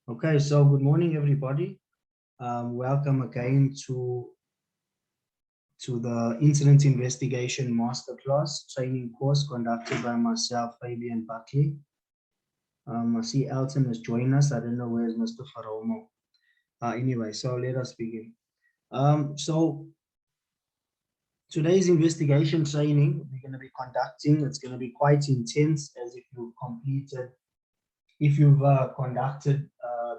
Okay, so good morning, everybody. Welcome again to the Incident Investigation Masterclass training course conducted by myself, Fabian Buckley. I see Elton has joined us. I don't know where's Mr. Faromo. Anyway, so let us begin. So today's investigation training we're going to be conducting, it's going to be quite intense, as if you've conducted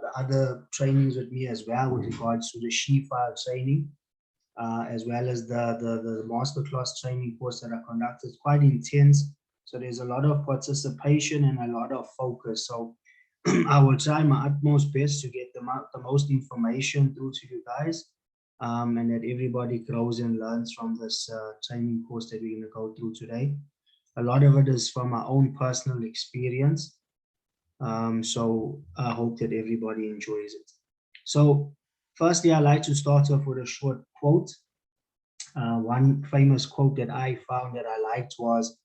the other trainings with me as well, with regards to the SHE-file training, as well as the masterclass training course that I conducted. It's quite intense, so there's a lot of participation and a lot of focus. So I will try my utmost best to get the most information through to you guys, and that everybody grows and learns from this training course that we're going to go through today. A lot of it is from my own personal experience. So I hope that everybody enjoys it. So firstly, I'd like to start off with a short quote. One famous quote that I found that I liked was,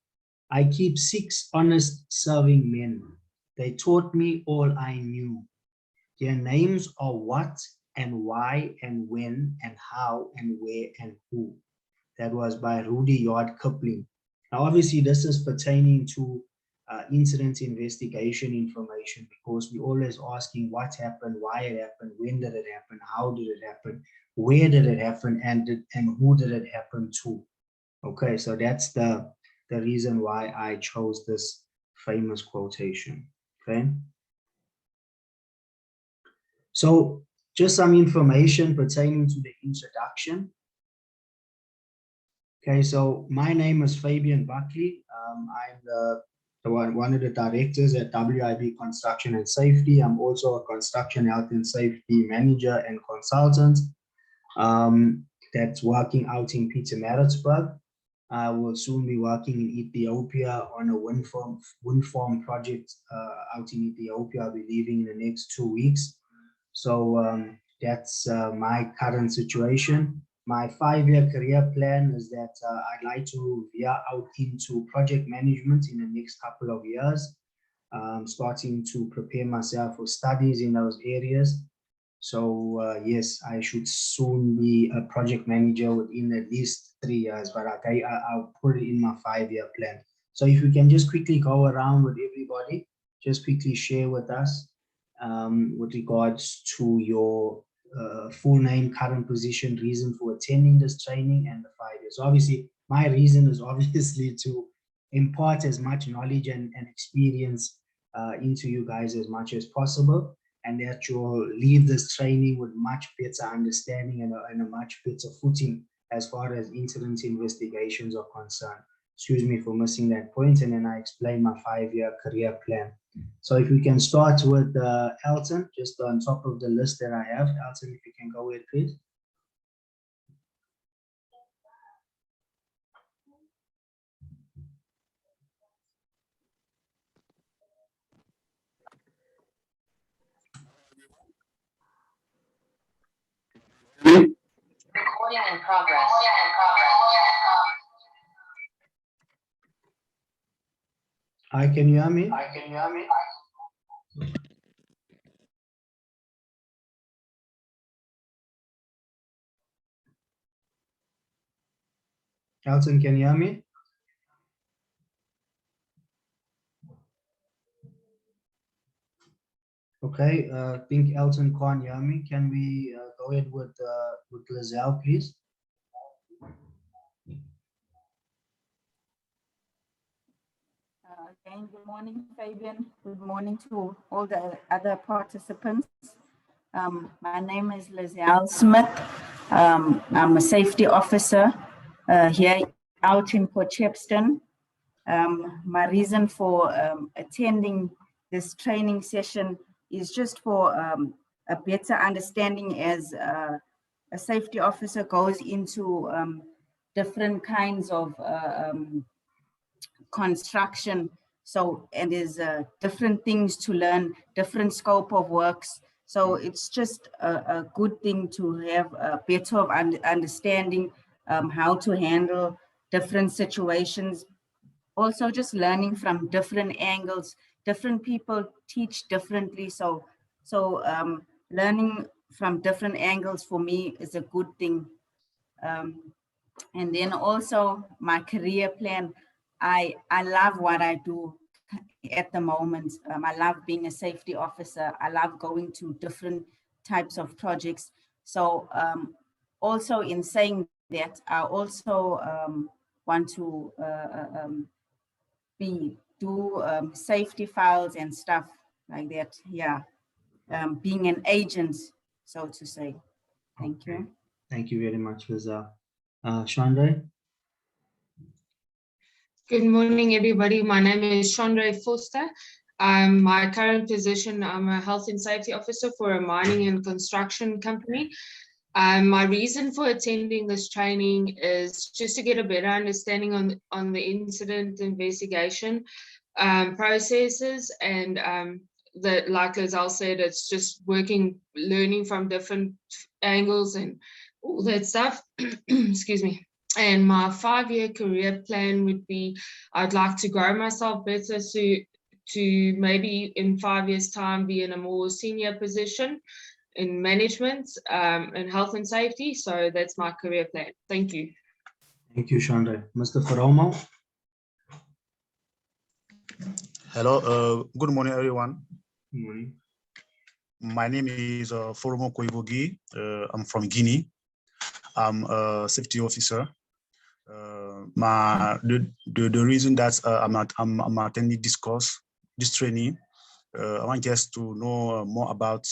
"I keep 6 honest serving men. They taught me all I knew. Their names are what and why and when and how and where and who." That was by Rudyard Kipling. Now, obviously, this is pertaining to incident investigation information, because we're always asking what happened, why it happened, when did it happen, how did it happen, where did it happen, and who did it happen to. Okay, so that's the reason why I chose this famous quotation. Okay, so just some information pertaining to the introduction. Okay, so my name is Fabian Buckley. I'm one of the directors at WIB Construction and Safety. I'm also a construction health and safety manager and consultant that's working out in Pietermaritzburg. I will soon be working in Ethiopia on a wind farm project out in Ethiopia. I'll be leaving in the next 2 weeks. So that's my current situation. My 5-year career plan is that I'd like to veer out into project management in the next couple of years, starting to prepare myself for studies in those areas. So yes, I should soon be a project manager within at least 3 years, but okay, I'll put it in my 5-year plan. So if you can just quickly go around with everybody, just quickly share with us with regards to your full name, current position, reason for attending this training, and the 5 years. Obviously, my reason is obviously to impart as much knowledge and experience into you guys as much as possible, and that you'll leave this training with much better understanding and a much better footing as far as incident investigations are concerned. Excuse me for missing that point, and then I explain my 5-year career plan. So if we can start with Elton, just on top of the list that I have. Elton, if you can go ahead, please. Recording in progress. Hi, can you hear me? Elton, can you hear me? Okay, I think Elton can't hear me. Can we go ahead with Lizelle, please? Again, good morning, Fabian. Good morning to all the other participants. My name is Lizelle Smith. I'm a safety officer here out in Port Shepstone. My reason for attending this training session is just for a better understanding as a safety officer goes into different kinds of construction. So, and there's different things to learn, different scope of works. So it's just a good thing to have a better understanding how to handle different situations, also just learning from different angles. Different people teach differently, so learning from different angles for me is a good thing. And then also my career plan, I love what I do at the moment. I love being a safety officer. I love going to different types of projects. So also in saying that, I also want to do safety files and stuff like that. Yeah, being an agent, so to say. Thank you. Thank you very much, Lizelle. Chandra? Good morning, everybody. My name is Chandra Foster. My current position, I'm a health and safety officer for a mining and construction company. My reason for attending this training is just to get a better understanding on the incident investigation processes, and that, like Lizelle said, it's just learning from different angles and all that stuff. Excuse me. And my 5-year career plan would be, I'd like to grow myself better to maybe in 5 years' time be in a more senior position in management and health and safety. So that's my career plan. Thank you. Thank you, Chandra. Mr. Faromo? Hello, good morning, everyone. Good morning. My name is Foromo Koivogi. I'm from Guinea. I'm a safety officer. The reason that I'm attending this course, this training, I want just to know more about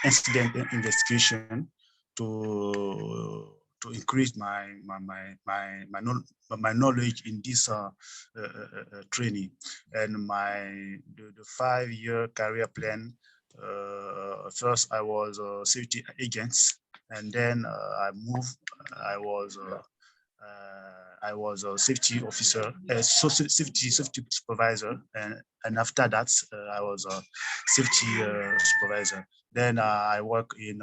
incident investigation to increase my knowledge in this training. And the 5-year career plan. First, I was a safety agent, and then I moved. I was a safety officer, safety supervisor, and after that, I was a safety supervisor. Then I work in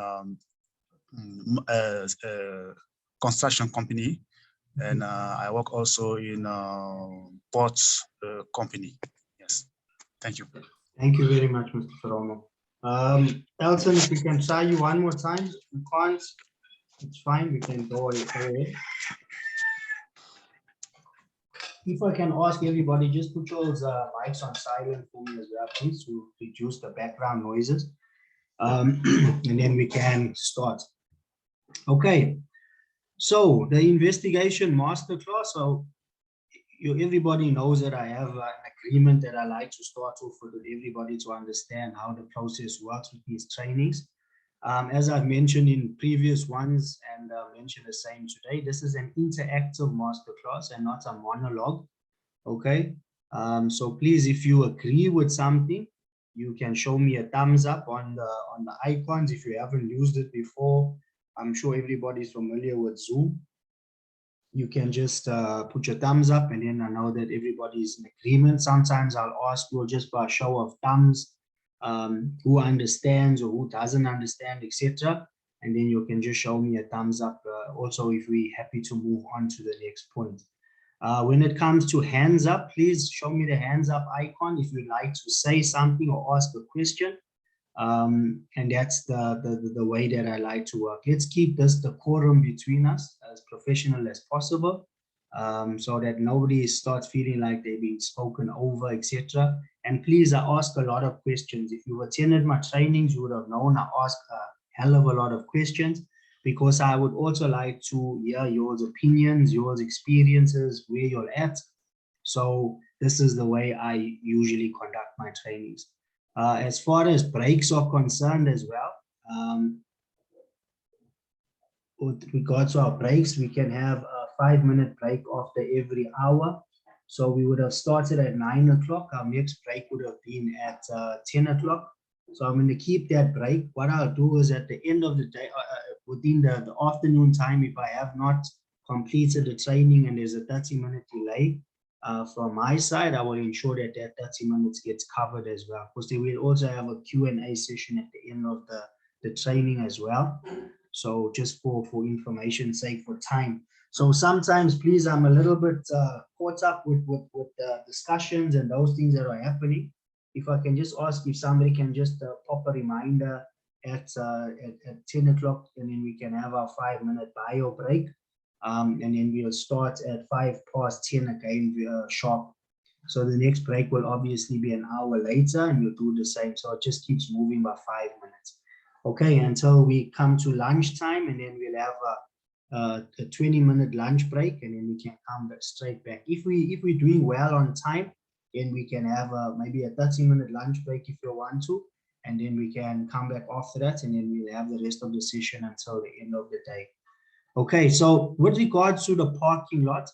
construction company, and I work also in ports company. Yes, thank you. Thank you very much, Mr. Faromo. Elton, if we can try you one more time. If you can't, it's fine, we can go ahead. If I can ask everybody, just put your mics on silent for me as well, please, to reduce the background noises. And then we can start. Okay, so the investigation masterclass. So everybody knows that I have an agreement that I like to start off with everybody to understand how the process works with these trainings. As I've mentioned in previous ones, and mentioned the same today, this is an interactive masterclass and not a monologue. Okay, so please, if you agree with something, you can show me a thumbs up on the icons. If you haven't used it before, I'm sure everybody's familiar with Zoom. You can just put your thumbs up, and then I know that everybody's in agreement. Sometimes I'll ask you just by a show of thumbs, who understands or who doesn't understand, etc. And then you can just show me a thumbs up. Also, if we're happy to move on to the next point. When it comes to hands up, please show me the hands up icon if you'd like to say something or ask a question. And that's the way that I like to work. Let's keep this decorum between us as professional as possible, so that nobody starts feeling like they're being spoken over, etc. And please, I ask a lot of questions. If you've attended my trainings, you would have known I ask a hell of a lot of questions, because I would also like to hear your opinions, your experiences, where you're at. So this is the way I usually conduct my trainings. As far as breaks are concerned as well, with regards to our breaks, we can have a 5-minute break after every hour. So we would have started at 9 o'clock. Our next break would have been at 10 o'clock. So I'm going to keep that break. What I'll do is at the end of the day, within the afternoon time, if I have not completed the training and there's a 30-minute delay, from my side, I will ensure that that 30 minutes gets covered as well, because they will also have a Q&A session at the end of the training as well. So just for information's sake, for time. So sometimes, please, I'm a little bit caught up with discussions and those things that are happening. If I can just ask if somebody can just pop a reminder at 10 o'clock, and then we can have our 5-minute bio break. And then we'll start at 10 again, sharp. So the next break will obviously be an hour later, and we'll do the same. So it just keeps moving by 5 minutes. Okay, until we come to lunchtime, and then we'll have a 20-minute lunch break, and then we can come back straight back. If we're doing well on time, then we can have maybe a 30-minute lunch break if you want to, and then we can come back after that, and then we'll have the rest of the session until the end of the day. Okay, so with regards to the parking lot,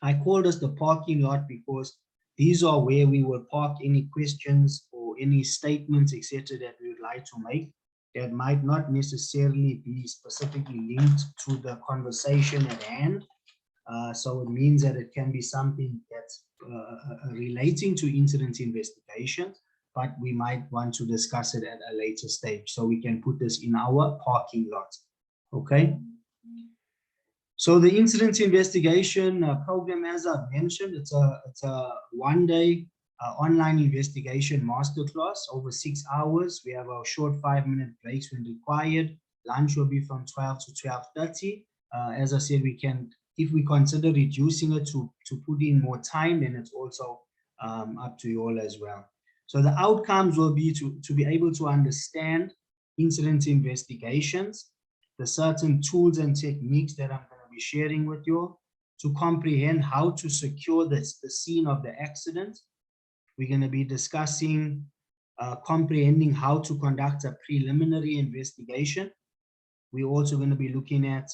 I call this the parking lot because these are where we will park any questions or any statements, etc., that we would like to make that might not necessarily be specifically linked to the conversation at hand. So it means that it can be something that's relating to incident investigation, but we might want to discuss it at a later stage. So we can put this in our parking lot. Okay. So the incident investigation program, as I've mentioned, it's a one-day online investigation masterclass over 6 hours. We have our short 5-minute breaks when required. Lunch will be from 12 to 12:30. As I said, we can, if we consider reducing it to put in more time, then it's also up to you all as well. So the outcomes will be to be able to understand incident investigations, the certain tools and techniques that I'm going to be sharing with you, to comprehend how to secure the scene of the accident. We're going to be discussing comprehending how to conduct a preliminary investigation. We're also going to be looking at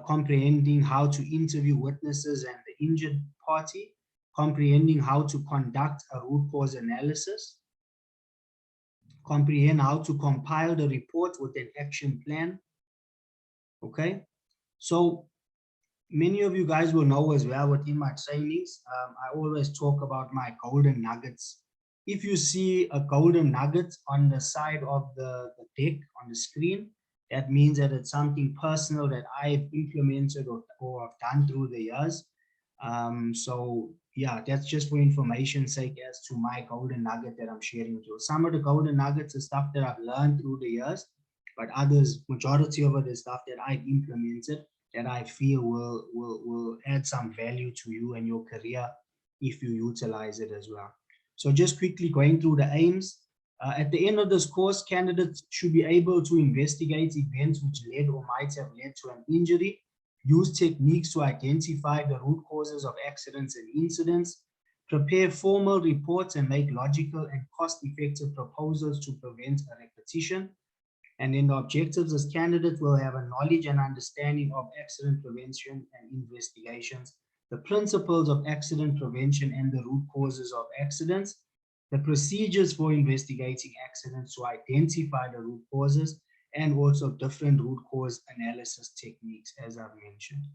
comprehending how to interview witnesses and the injured party, comprehending how to conduct a root cause analysis, comprehend how to compile the report with an action plan. Okay, so many of you guys will know as well within my trainings, I always talk about my golden nuggets. If you see a golden nugget on the side of the deck on the screen, that means that it's something personal that I've implemented or have done through the years. So yeah, that's just for information's sake as to my golden nugget that I'm sharing with you. Some of the golden nuggets is stuff that I've learned through the years, but others, majority of it is stuff that I've implemented that I feel will add some value to you and your career if you utilize it as well. So just quickly going through the aims. At the end of this course, candidates should be able to investigate events which led or might have led to an injury, use techniques to identify the root causes of accidents and incidents, prepare formal reports and make logical and cost-effective proposals to prevent a repetition. And then the objectives as candidates will have a knowledge and understanding of accident prevention and investigations, the principles of accident prevention and the root causes of accidents, the procedures for investigating accidents to identify the root causes, and also different root cause analysis techniques, as I've mentioned.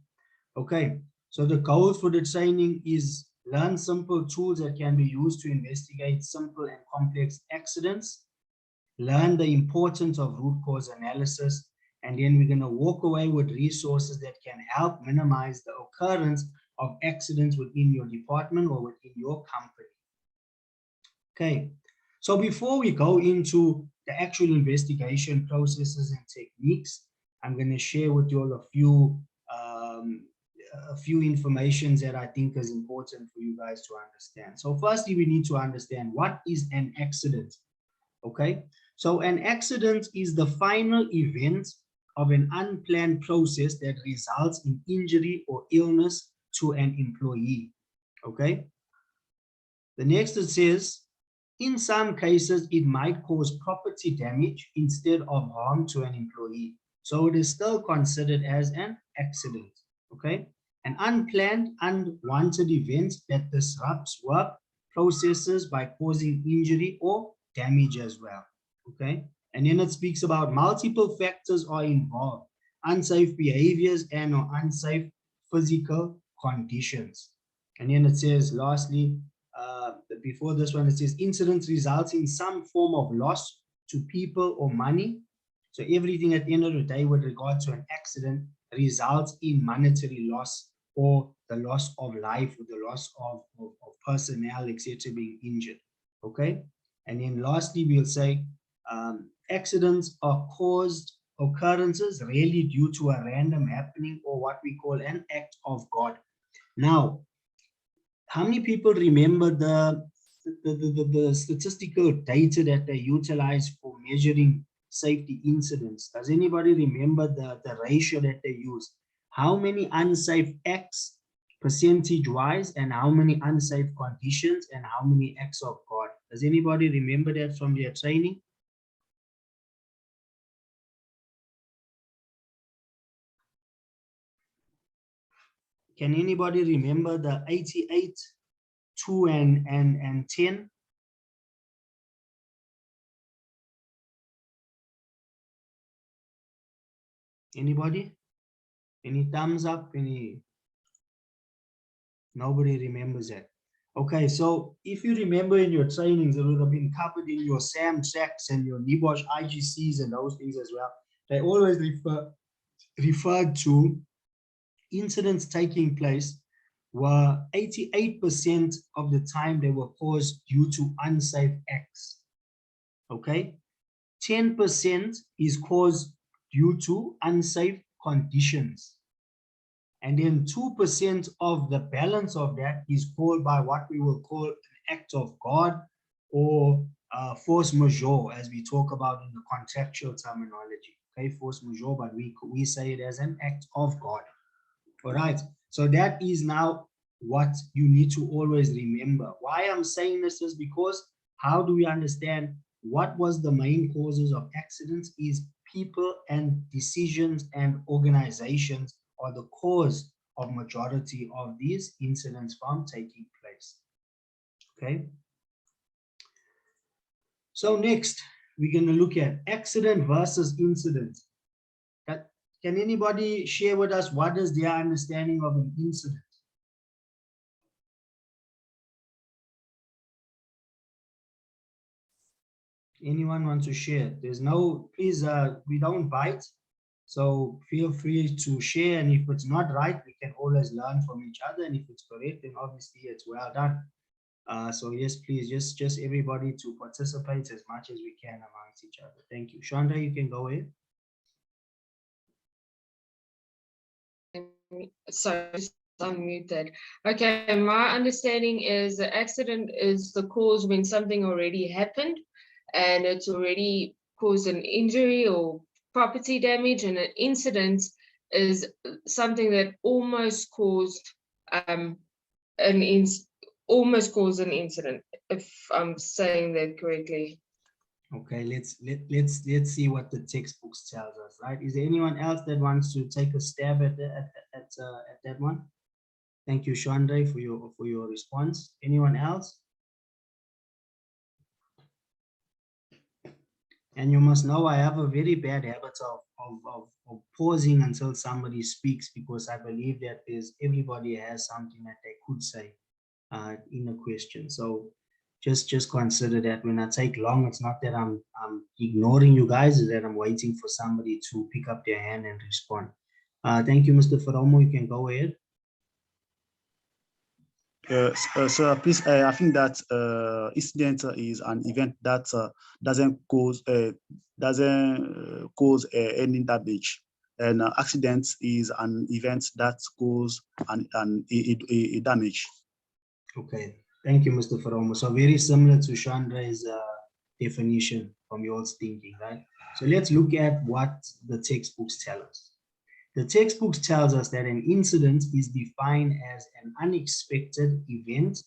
Okay, so the goals for the training is learn simple tools that can be used to investigate simple and complex accidents, learn the importance of root cause analysis, and then we're going to walk away with resources that can help minimize the occurrence of accidents within your department or within your company. Okay, so before we go into the actual investigation processes and techniques, I'm going to share with you all a few informations that I think is important for you guys to understand. So firstly, we need to understand what is an accident. Okay, so an accident is the final event of an unplanned process that results in injury or illness to an employee. Okay, the next it says, in some cases, it might cause property damage instead of harm to an employee. So it is still considered as an accident. Okay, an unplanned, unwanted event that disrupts work processes by causing injury or damage as well. Okay, and then it speaks about multiple factors are involved, unsafe behaviors and or unsafe physical conditions. And then it says lastly, before this one, it says incidents result in some form of loss to people or money. So everything at the end of the day with regard to an accident results in monetary loss or the loss of life or the loss of personnel, etc., being injured. Okay. And then lastly, we'll say accidents are caused occurrences really due to a random happening or what we call an act of God. Now, how many people remember the statistical data that they utilize for measuring safety incidents? Does anybody remember the ratio that they use? How many unsafe acts percentage-wise and how many unsafe conditions and how many acts of God? Does anybody remember that from their training? Can anybody remember the 88, 2 and 10? Anybody? Any thumbs up? Any? Nobody remembers that. Okay, so if you remember in your trainings, it would have been covered in your SAM tracks and your NIBOSH IGCs and those things as well. They always referred to incidents taking place were 88% of the time they were caused due to unsafe acts. Okay, 10% is caused due to unsafe conditions. And then 2% of the balance of that is called by what we will call an act of God or force majeure, as we talk about in the contractual terminology. Okay, force majeure, but we say it as an act of God. All right, so that is now what you need to always remember. Why I'm saying this is because how do we understand what was the main causes of accidents is people and decisions and organizations are the cause of majority of these incidents from taking place. Okay. So next, we're going to look at accident versus incident. Can anybody share with us what is their understanding of an incident? Anyone want to share? There's no, please, we don't bite. So feel free to share, and if it's not right, we can always learn from each other, and if it's correct, then obviously it's well done. So yes, please, just everybody to participate as much as we can amongst each other. Thank you. Chandra, you can go ahead. Sorry, just unmuted. Okay, my understanding is the accident is the cause when something already happened and it's already caused an injury or property damage, and an incident is something that almost caused an incident, if I'm saying that correctly. Okay, let's see what the textbooks tells us, right? Is there anyone else that wants to take a stab at that one? Thank you, Chandra, for your response. Anyone else? And you must know I have a very bad habit of pausing until somebody speaks, because I believe that everybody has something that they could say in a question. So just consider that when I take long, it's not that I'm ignoring you guys, it's that I'm waiting for somebody to pick up their hand and respond. Thank you, Mr. Faromo. You can go ahead. So please, I think that incident is an event that doesn't cause any damage, and accident is an event that causes a damage. Okay, thank you, Mr. Faromo. So very similar to Chandra's definition from yours thinking, right? So let's look at what the textbooks tell us. The textbooks tells us that an incident is defined as an unexpected event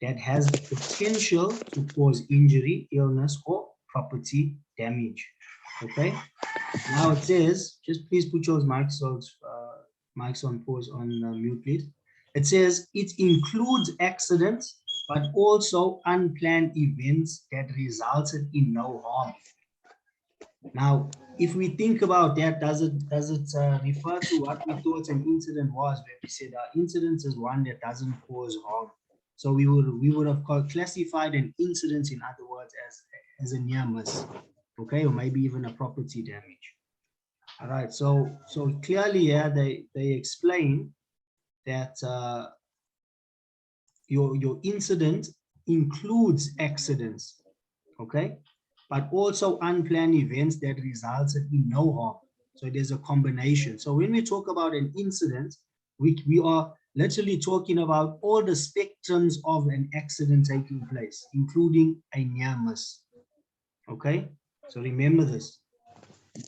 that has the potential to cause injury, illness, or property damage. Okay. Now it says, just please put your mics on pause on mute, please. It says it includes accidents, but also unplanned events that resulted in no harm. Now, if we think about that, does it refer to what we thought an incident was, where we said incident is one that doesn't cause harm? So we would have classified an incident, in other words, as a near miss, okay, or maybe even a property damage. All right. So clearly, yeah, they explain that your incident includes accidents, okay, but also unplanned events that resulted in no harm. So there's a combination. So when we talk about an incident, we are literally talking about all the spectrums of an accident taking place, including a near miss. Okay, so remember this.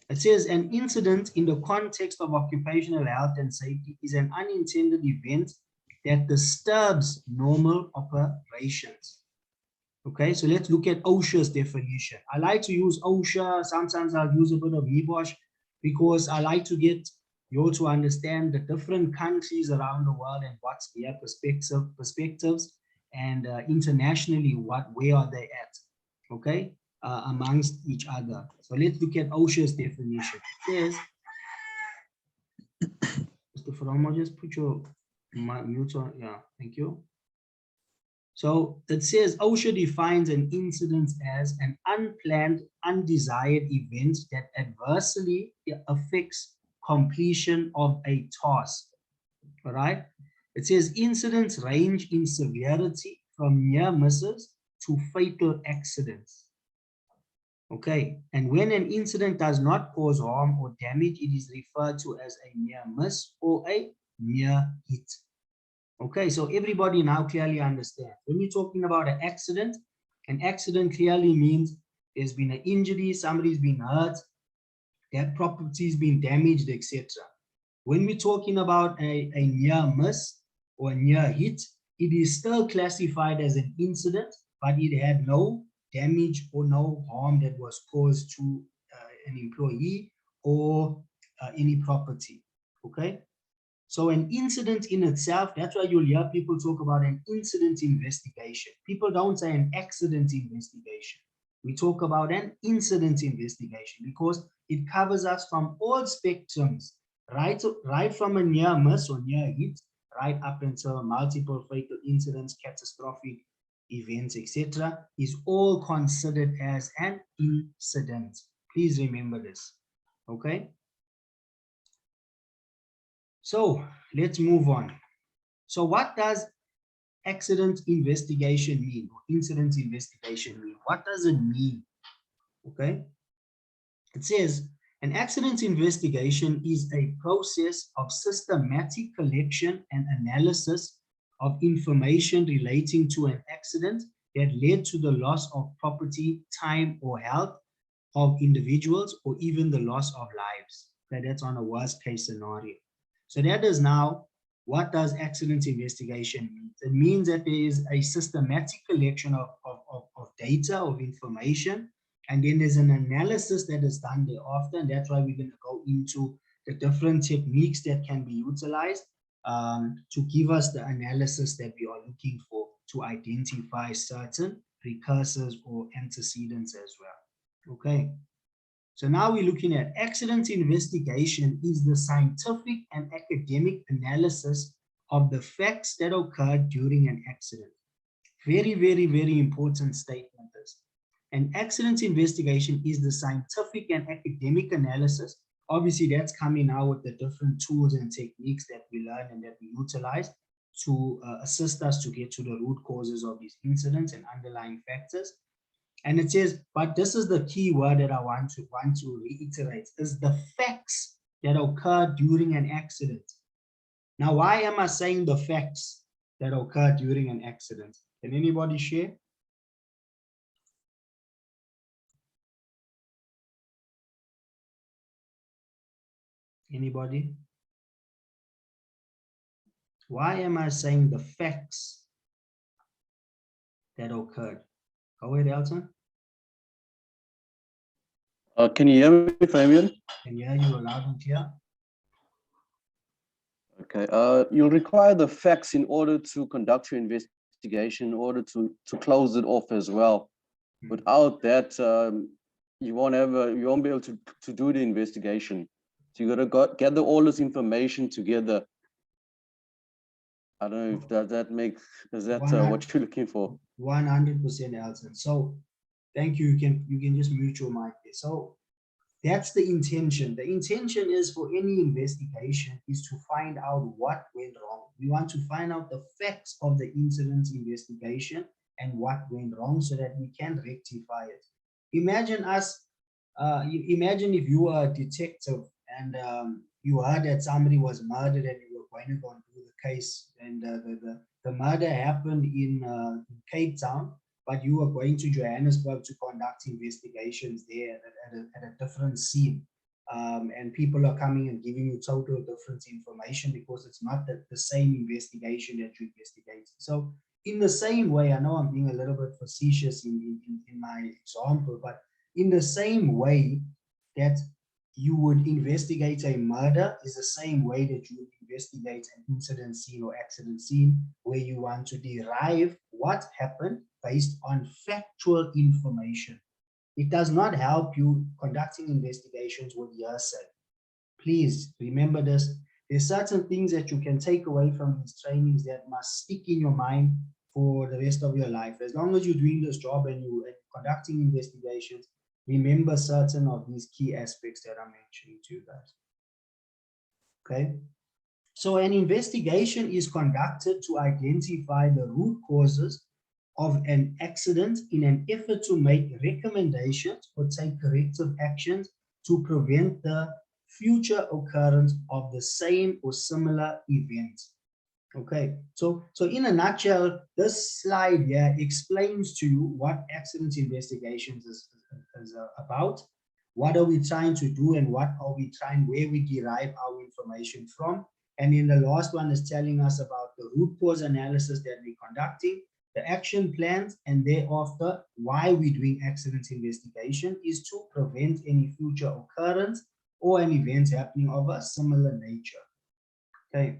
It says an incident in the context of occupational health and safety is an unintended event that disturbs normal operations. Okay, so let's look at OSHA's definition. I like to use OSHA. Sometimes I'll use a bit of NEBOSH because I like to get you all to understand the different countries around the world and what's their perspectives, and internationally, where are they at? Okay, amongst each other. So let's look at OSHA's definition. It says, Mr. Faroma, just put your mute on. Yeah, thank you. So it says OSHA defines an incident as an unplanned, undesired event that adversely affects completion of a task. All right. It says incidents range in severity from near misses to fatal accidents. Okay. And when an incident does not cause harm or damage, it is referred to as a near miss or a near hit. Okay, so everybody now clearly understands. When we're talking about an accident clearly means there's been an injury, somebody's been hurt, their property's been damaged, etc. When we're talking about a near miss or a near hit, it is still classified as an incident, but it had no damage or no harm that was caused to an employee or any property. Okay. So an incident in itself, that's why you'll hear people talk about an incident investigation. People don't say an accident investigation. We talk about an incident investigation because it covers us from all spectrums, right from a near miss or near hit, right up until multiple fatal incidents, catastrophic events, etc., is all considered as an incident. Please remember this, okay? So let's move on. So what does accident investigation mean, or incident investigation mean? What does it mean? Okay. It says an accident investigation is a process of systematic collection and analysis of information relating to an accident that led to the loss of property, time, or health of individuals, or even the loss of lives. Okay, that's on a worst case scenario. So that is now, what does accident investigation mean? It means that there is a systematic collection of data, of information, and then there's an analysis that is done thereafter, and that's why we're going to go into the different techniques that can be utilized to give us the analysis that we are looking for to identify certain precursors or antecedents as well. Okay. So now we're looking at accident investigation is the scientific and academic analysis of the facts that occurred during an accident. Very, very, very important statement this. An accident investigation is the scientific and academic analysis. Obviously, that's coming now with the different tools and techniques that we learn and that we utilize to assist us to get to the root causes of these incidents and underlying factors. And it says, but this is the key word that I want to reiterate, is the facts that occur during an accident. Now, why am I saying the facts that occur during an accident? Can anybody share? Anybody? Why am I saying the facts that occurred? Go ahead, Elton. Can you hear me, Fabian? Can you hear you loud and clear? Okay. You'll require the facts in order to conduct your investigation, in order to close it off as well. Without that, you won't be able to do the investigation. So you got to gather all this information together. I don't know if is that what you're looking for? 100%, Elton. So thank you. You can just mute your mic there. So That's the intention. The intention is for any investigation is to find out what went wrong. We want to find out the facts of the incident investigation and what went wrong so that we can rectify it. Imagine imagine if you were a detective and you heard that somebody was murdered and you were going to go and do the case, and the murder happened in Cape Town, but you were going to Johannesburg to conduct investigations there at a different scene. And people are coming and giving you total different information because it's not the same investigation that you investigated. So in the same way, I know I'm being a little bit facetious in my example, but in the same way that you would investigate a murder is the same way that you would investigate an incident scene or accident scene, where you want to derive what happened based on factual information. It does not help you conducting investigations with hearsay. Please remember this. There's certain things that you can take away from these trainings that must stick in your mind for the rest of your life. As long as you're doing this job and you're conducting investigations, remember certain of these key aspects that I'm mentioning to you guys. Okay. So an investigation is conducted to identify the root causes of an accident in an effort to make recommendations or take corrective actions to prevent the future occurrence of the same or similar event. Okay, so in a nutshell, this slide here explains to you what accident investigations is about. What are we trying to do, and what are we trying, where we derive our information from. And then the last one is telling us about the root cause analysis that we're conducting, the action plans, and thereafter why we're doing accident investigation is to prevent any future occurrence or an event happening of a similar nature. Okay.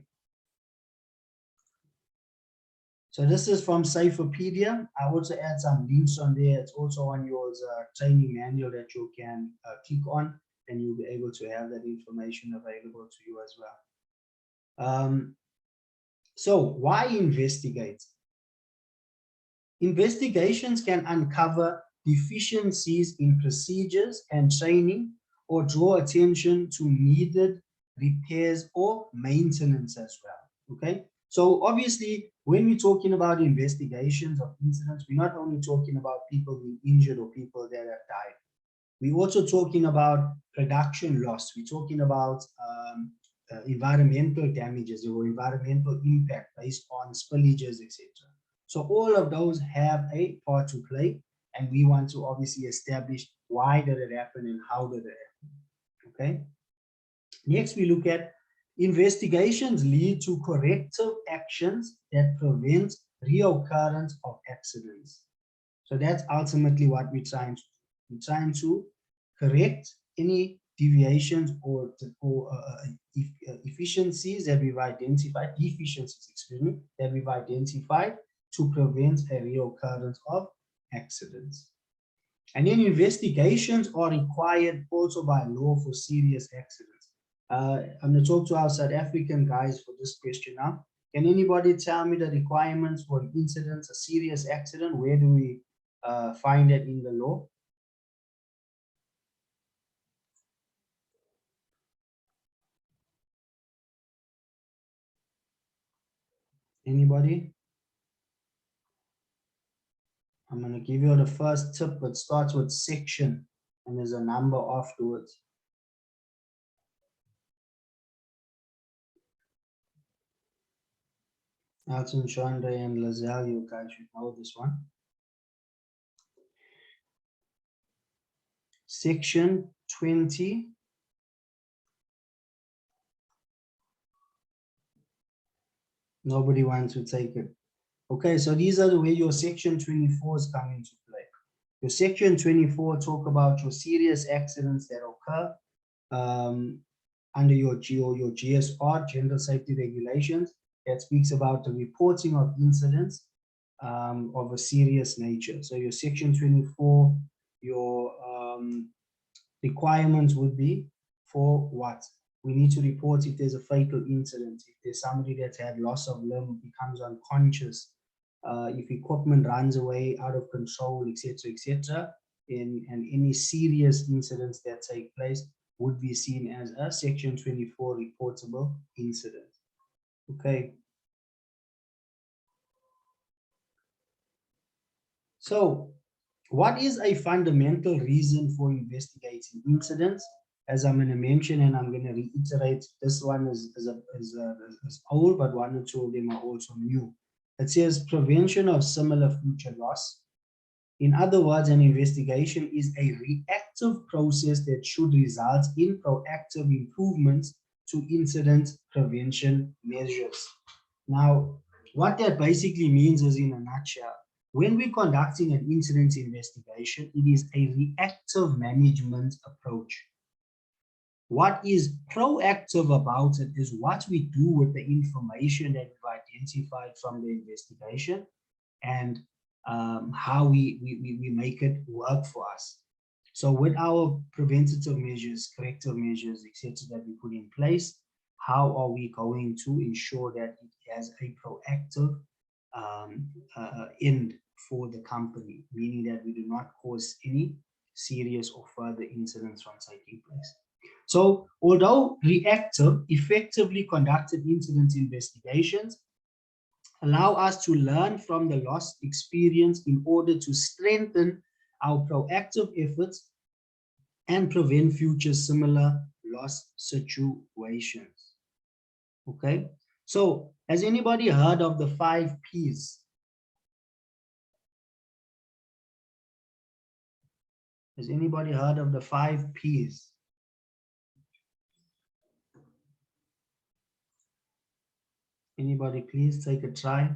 So this is from Saferpedia. I also add some links on there. It's also on your training manual that you can click on, and you'll be able to have that information available to you as well. So why investigate? Investigations can uncover deficiencies in procedures and training, or draw attention to needed repairs or maintenance as well. Okay. So obviously, when we're talking about investigations of incidents, we're not only talking about people being injured or people that have died. We're also talking about production loss. We're talking about environmental damages or environmental impact based on spillages, etc. So all of those have a part to play, and we want to obviously establish why did it happen and how did it happen. Okay. Next, we look at investigations lead to corrective actions that prevent reoccurrence of accidents. So that's ultimately what we're trying to do. We're trying to correct any deviations or efficiencies that we've identified, that we've identified to prevent a reoccurrence of accidents. And then investigations are required also by law for serious accidents. I'm going to talk to our South African guys for this question now. Can anybody tell me the requirements for an incident, a serious accident? Where do we find it in the law? Anybody? I'm going to give you the first tip. It starts with section, and there's a number afterwards. Alton, Chandra, and Lazelle, you guys should know this one. Section 20. Nobody wants to take it. Okay, so these are the way your section 24s come into play. Your section 24 talk about your serious accidents that occur under your GSR, General Safety Regulations, that speaks about the reporting of incidents of a serious nature. So your section 24, your requirements would be for what? We need to report if there's a fatal incident, if there's somebody that's had loss of limb, becomes unconscious, if equipment runs away out of control, etc., etc. and any serious incidents that take place would be seen as a Section 24 reportable incident. Okay. So, what is a fundamental reason for investigating incidents? As I'm going to mention, and I'm going to reiterate, this one is old, but one or two of them are also new. It says prevention of similar future loss. In other words, an investigation is a reactive process that should result in proactive improvements to incident prevention measures. Now, what that basically means is, in a nutshell, when we're conducting an incident investigation, it is a reactive management approach. What is proactive about it is what we do with the information that we've identified from the investigation and how we make it work for us. So with our preventative measures, corrective measures, etc., that we put in place, how are we going to ensure that it has a proactive end for the company, meaning that we do not cause any serious or further incidents from taking place. So although reactive, effectively conducted incident investigations allow us to learn from the lost experience in order to strengthen our proactive efforts and prevent future similar loss situations. Okay, so has anybody heard of the 5 Ps? Has anybody heard of the 5 Ps? Anybody please take a try.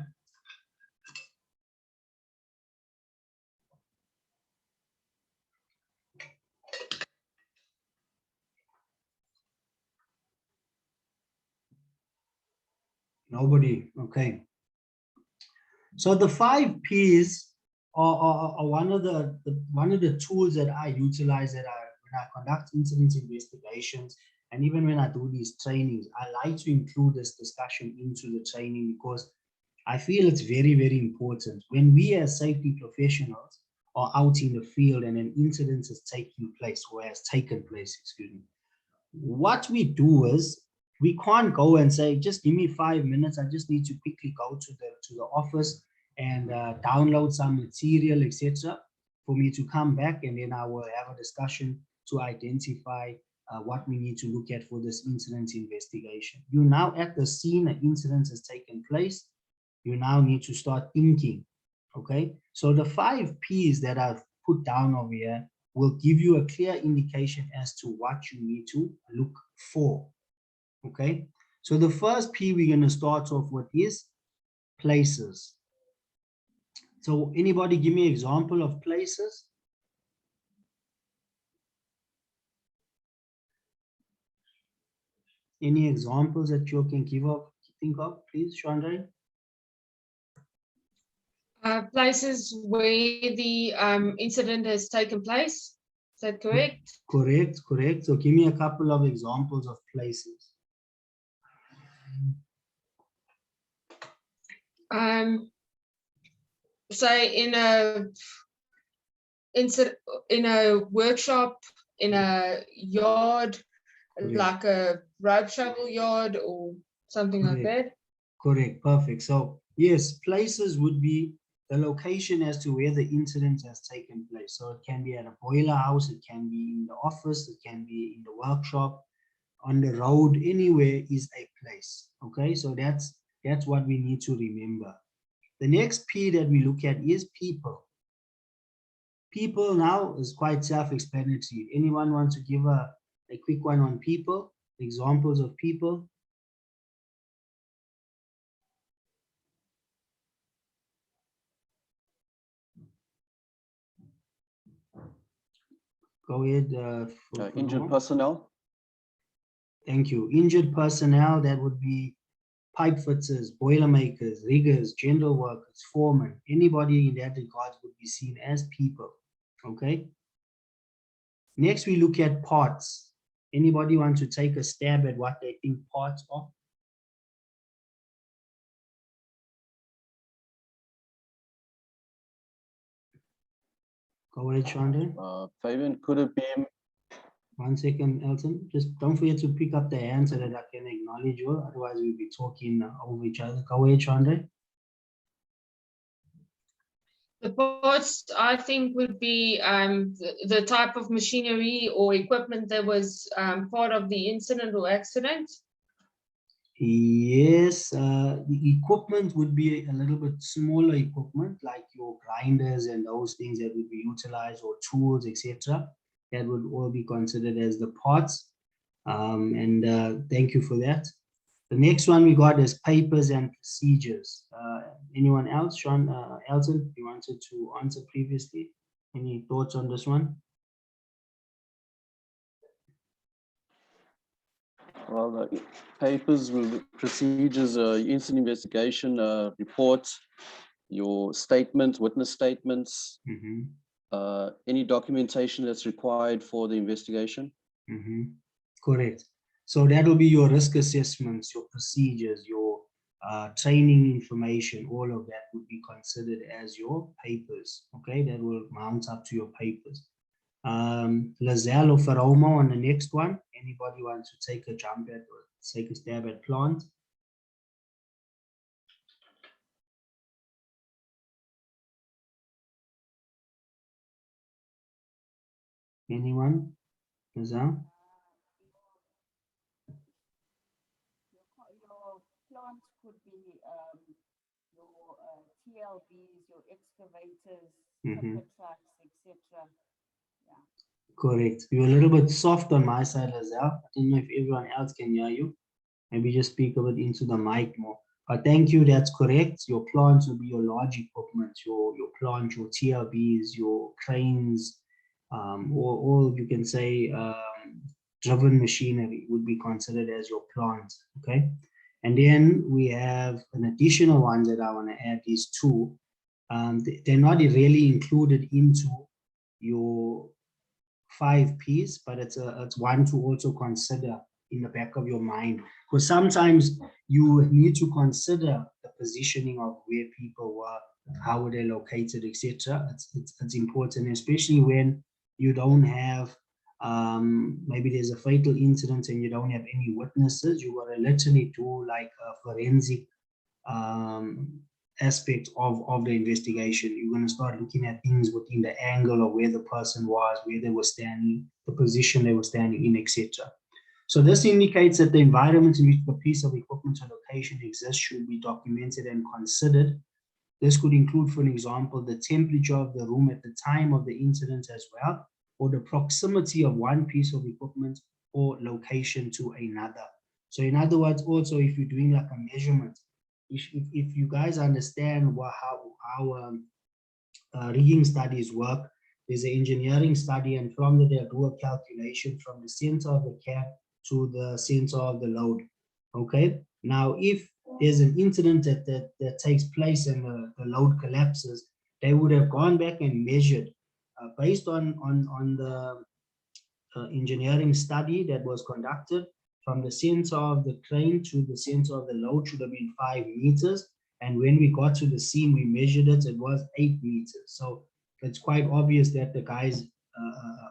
Nobody, okay. So the 5 Ps are one of the tools that I utilize when I conduct incident investigations, and even when I do these trainings, I like to include this discussion into the training because I feel it's very, very important. When we as safety professionals are out in the field and an incident is taking place or has taken place, excuse me, what we do is we can't go and say, just give me 5 minutes. I just need to quickly go to the office and download some material, etc., for me to come back, and then I will have a discussion to identify what we need to look at for this incident investigation. You're now at the scene, an incident has taken place. You now need to start thinking, okay? So the 5 Ps that I've put down over here will give you a clear indication as to what you need to look for, okay? So the first P we're going to start off with is places. So anybody give me an example of places? Any examples that you can think of, please, Chandra? Places where the incident has taken place. Is that correct? Correct, correct. So give me a couple of examples of places. Say in a workshop, in a yard, Correct. like a rope shovel yard or something like that. Correct, perfect. So yes, places would be the location as to where the incident has taken place. So it can be at a boiler house, it can be in the office, it can be in the workshop, on the road, anywhere is a place. Okay, so that's what we need to remember. The next P that we look at is people. People now is quite self-explanatory. Anyone want to give a quick one on people, examples of people? Go ahead. Injured personnel. Thank you. Injured personnel, that would be pipe fitters, boiler makers, riggers, general workers, foremen. Anybody in that regard would be seen as people. Okay. Next, we look at parts. Anybody want to take a stab at what they think parts are? Go ahead, Chandra. Fabian, could it be? 1 second, Elton. Just don't forget to pick up the hand so that I can acknowledge you. Otherwise, we'll be talking over each other. Go ahead, Chandra. The parts I think would be the type of machinery or equipment that was part of the incident or accident. Yes, the equipment would be a little bit smaller equipment, like your grinders and those things that would be utilized, or tools, etc. That would all be considered as the parts. Thank you for that. The next one we got is papers and procedures. Anyone else? Sean, Elton, you wanted to answer previously. Any thoughts on this one? Well, the papers will be procedures, incident investigation reports, your statement, witness statements, any documentation that's required for the investigation. Correct. So that will be your risk assessments, your procedures, your training information, all of that would be considered as your papers. Okay, that will mount up to your papers. Lazelle or Faroma on the next one. Anybody want to take a jump at or take a stab at plant? Anyone? Lazelle? Your plants could be your TLBs, your excavators, tipper trucks, etc. Correct. You're a little bit soft on my side, Lazelle. I don't know if everyone else can hear you. Maybe just speak a bit into the mic more. But thank you, that's correct. Your plants will be your large equipment, your plant, your TLBs, your cranes, or you can say driven machinery would be considered as your plant, okay? And then we have an additional one that I want to add, these two. They're not really included into your 5 Ps, but it's one to also consider in the back of your mind, because sometimes you need to consider the positioning of where people were, how were they located, etc. It's important, especially when you don't have maybe there's a fatal incident and you don't have any witnesses. You got to literally do like a forensic aspect of the investigation. You're going to start looking at things within the angle of where the person was, where they were standing, the position they were standing in, etc. So this indicates that the environment in which the piece of equipment or location exists should be documented and considered. This could include, for example, the temperature of the room at the time of the incident as well, or the proximity of one piece of equipment or location to another. So in other words, also if you're doing like a measurement, if you guys understand how rigging studies work, there's an engineering study, and from there they'll do a calculation from the center of the cab to the center of the load. Okay, now if there's an incident that takes place and the load collapses, they would have gone back and measured based on the engineering study that was conducted. From the center of the crane to the center of the load should have been 5 meters. And when we got to the seam, we measured it, it was 8 meters. So it's quite obvious that the guys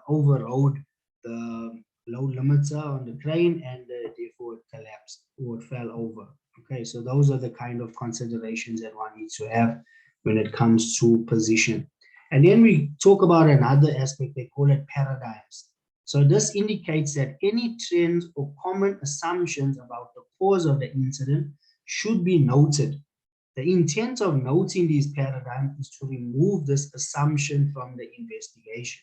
overrode the load limiter on the crane, and therefore it collapsed or it fell over. Okay, so those are the kind of considerations that one needs to have when it comes to position. And then we talk about another aspect, they call it paradigms. So this indicates that any trends or common assumptions about the cause of the incident should be noted. The intent of noting these paradigms is to remove this assumption from the investigation.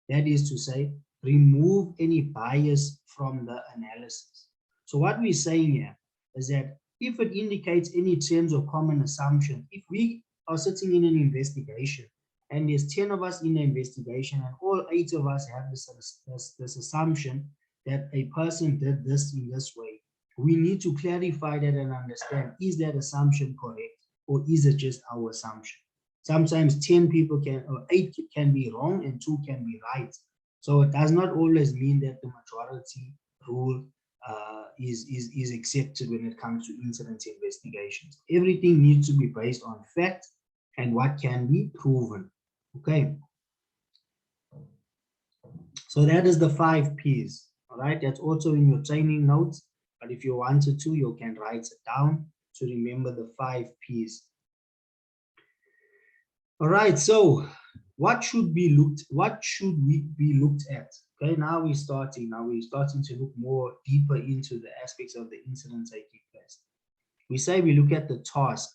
That is to say, remove any bias from the analysis. So what we're saying here is that if it indicates any trends or common assumptions, if we are sitting in an investigation and there's 10 of us in the investigation and all 8 of us have this assumption that a person did this in this way, we need to clarify that and understand, is that assumption correct or is it just our assumption? Sometimes 10 people can, or 8 can be wrong and 2 can be right. So it does not always mean that the majority rule is accepted when it comes to incident investigations. Everything needs to be based on fact and what can be proven. Okay. So that is the 5 Ps. All right, that's also in your training notes. But if you wanted to, you can write it down to remember the 5 Ps. All right, so what should we be looked at? Okay, now we're starting to look more deeper into the aspects of the incident taking place. We say we look at the task.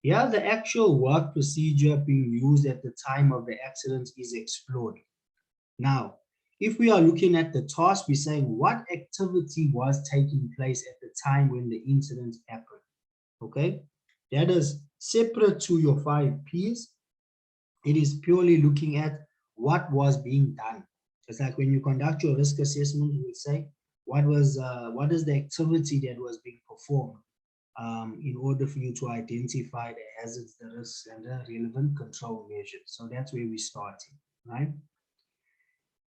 Here, the actual work procedure being used at the time of the accident is explored. Now, if we are looking at the task, we're saying what activity was taking place at the time when the incident happened. Okay, that is separate to your 5 Ps. It is purely looking at what was being done. It's like when you conduct your risk assessment, you will say, what is the activity that was being performed in order for you to identify the hazards, the risks, and the relevant control measures. So that's where we're starting, right?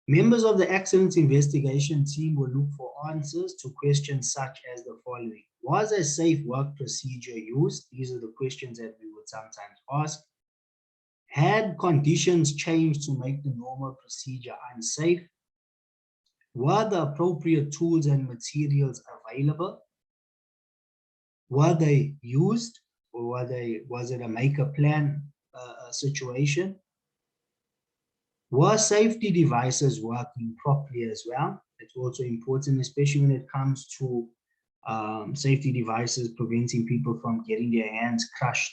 Members of the accident investigation team will look for answers to questions such as the following. Was a safe work procedure used? These are the questions that we would sometimes ask. Had conditions changed to make the normal procedure unsafe? Were the appropriate tools and materials available? Were they used, or was it a make a plan situation? Were safety devices working properly as well? It's also important, especially when it comes to safety devices preventing people from getting their hands crushed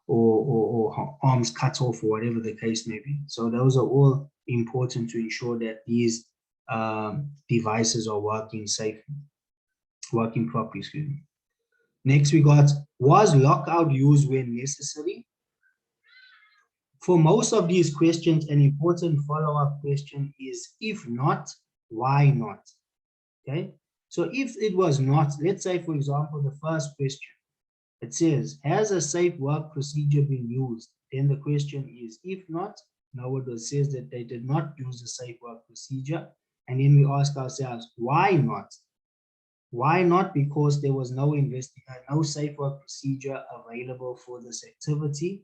or arms cut off, or whatever the case may be. So those are all important to ensure that these devices are working safely, working properly, excuse me. Next, we got, was lockout used when necessary? For most of these questions, an important follow-up question is, if not, why not? Okay, so if it was not, let's say, for example, the first question, it says, has a safe work procedure been used? Then the question is, if not, now it says that they did not use a safe work procedure. And then we ask ourselves, why not? Why not? Because there was no safe work procedure available for this activity.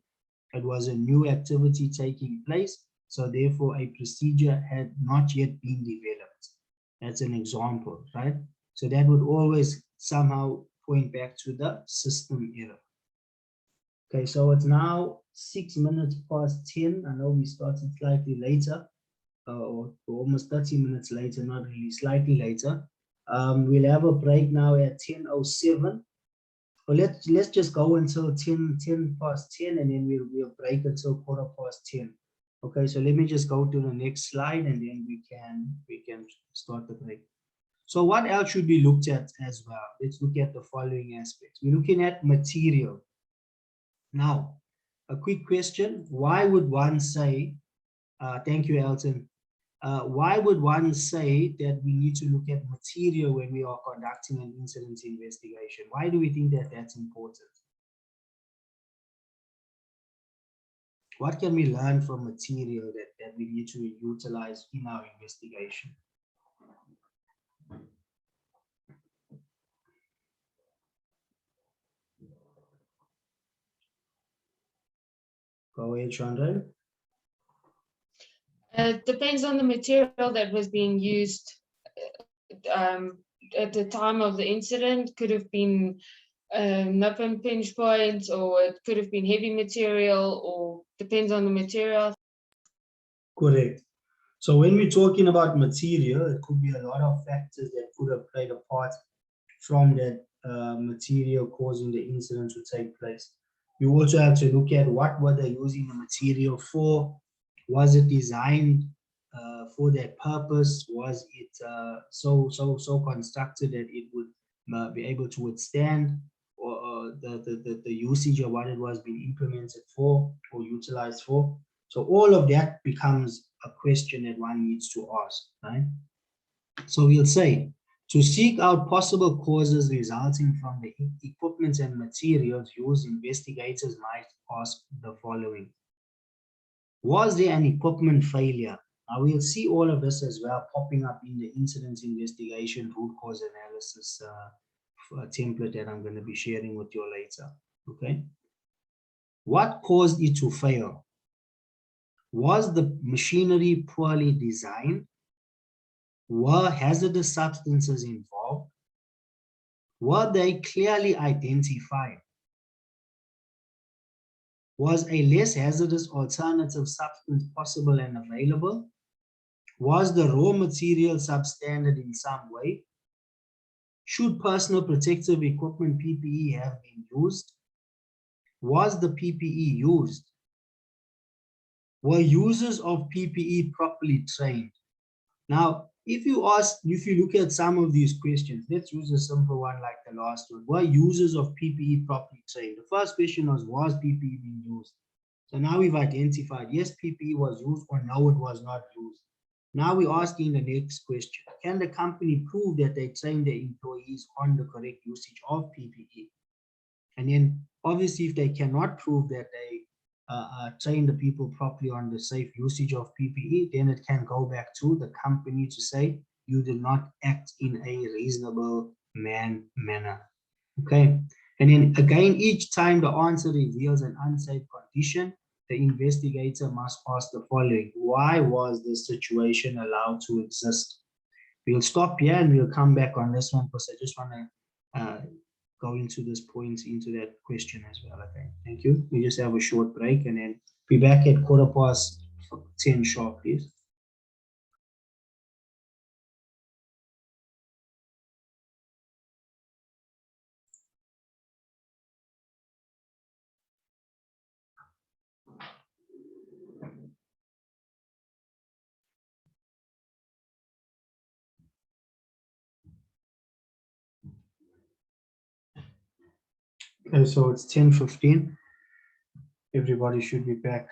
It was a new activity taking place, so therefore a procedure had not yet been developed. That's an example, right? So that would always somehow point back to the system error. Okay, so it's now 6 minutes past 10. I know we started slightly later, or almost 30 minutes later, not really, slightly later. We'll have a break now at 10:07. Well, let's just go until 10 past 10, and then we'll break until 10:15. Okay, so let me just go to the next slide, and then we can start the break. So what else should be looked at as well? Let's look at the following aspects. We're looking at material. Now, a quick question. Why would one say, thank you, Elton. Why would one say that we need to look at material when we are conducting an incident investigation? Why do we think that that's important? What can we learn from material that we need to utilize in our investigation? Go ahead, Chandra. It depends on the material that was being used at the time of the incident. Could have been nip and pinch points, or it could have been heavy material, or depends on the material. Correct. So when we're talking about material, it could be a lot of factors that could have played a part from that material causing the incident to take place. You also have to look at what were they using the material for. Was it designed for that purpose? Was it so constructed that it would be able to withstand or the usage of what it was being implemented for or utilized for? So all of that becomes a question that one needs to ask, right? So we'll say, to seek out possible causes resulting from the equipment and materials used, investigators might ask the following. Was there an equipment failure? Now we'll see all of this as well popping up in the incident investigation root cause analysis template that I'm going to be sharing with you later, okay? What caused it to fail? Was the machinery poorly designed? Were hazardous substances involved? Were they clearly identified? Was a less hazardous alternative substance possible and available? Was the raw material substandard in some way? Should personal protective equipment PPE have been used? Was the PPE used? Were users of PPE properly trained? Now, if you look at some of these questions, let's use a simple one like the last one. Were users of PPE properly trained? The first question was PPE being used? So now we've identified, yes, PPE was used, or no, it was not used. Now we're asking the next question. Can the company prove that they trained their employees on the correct usage of PPE? And then obviously if they cannot prove that they train the people properly on the safe usage of PPE, then it can go back to the company to say you did not act in a reasonable manner. Okay, and then again, each time the answer reveals an unsafe condition, the investigator must ask the following: why was this situation allowed to exist? We'll stop here and we'll come back on this one because I just want to go into this point, into that question as well. Okay, thank you. We just have a short break and then be back at 10:15 sharp, please. Okay, so it's 10:15. Everybody should be back.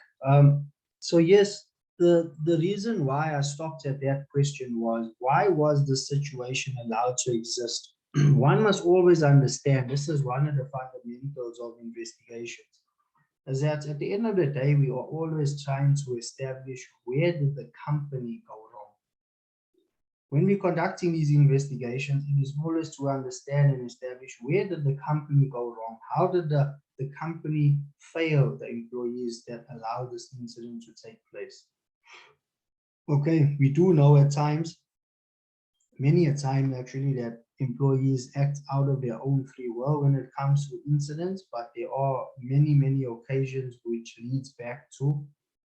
So yes, the reason why I stopped at that question was, why was the situation allowed to exist? One must always understand, this is one of the fundamentals of investigations, is that at the end of the day, we are always trying to establish where did the company go wrong. When we're conducting these investigations, it is always to understand and establish where did the company go wrong? How did the company fail the employees that allowed this incident to take place? Okay, we do know at times, many a time actually, that employees act out of their own free will when it comes to incidents, but there are many occasions which leads back to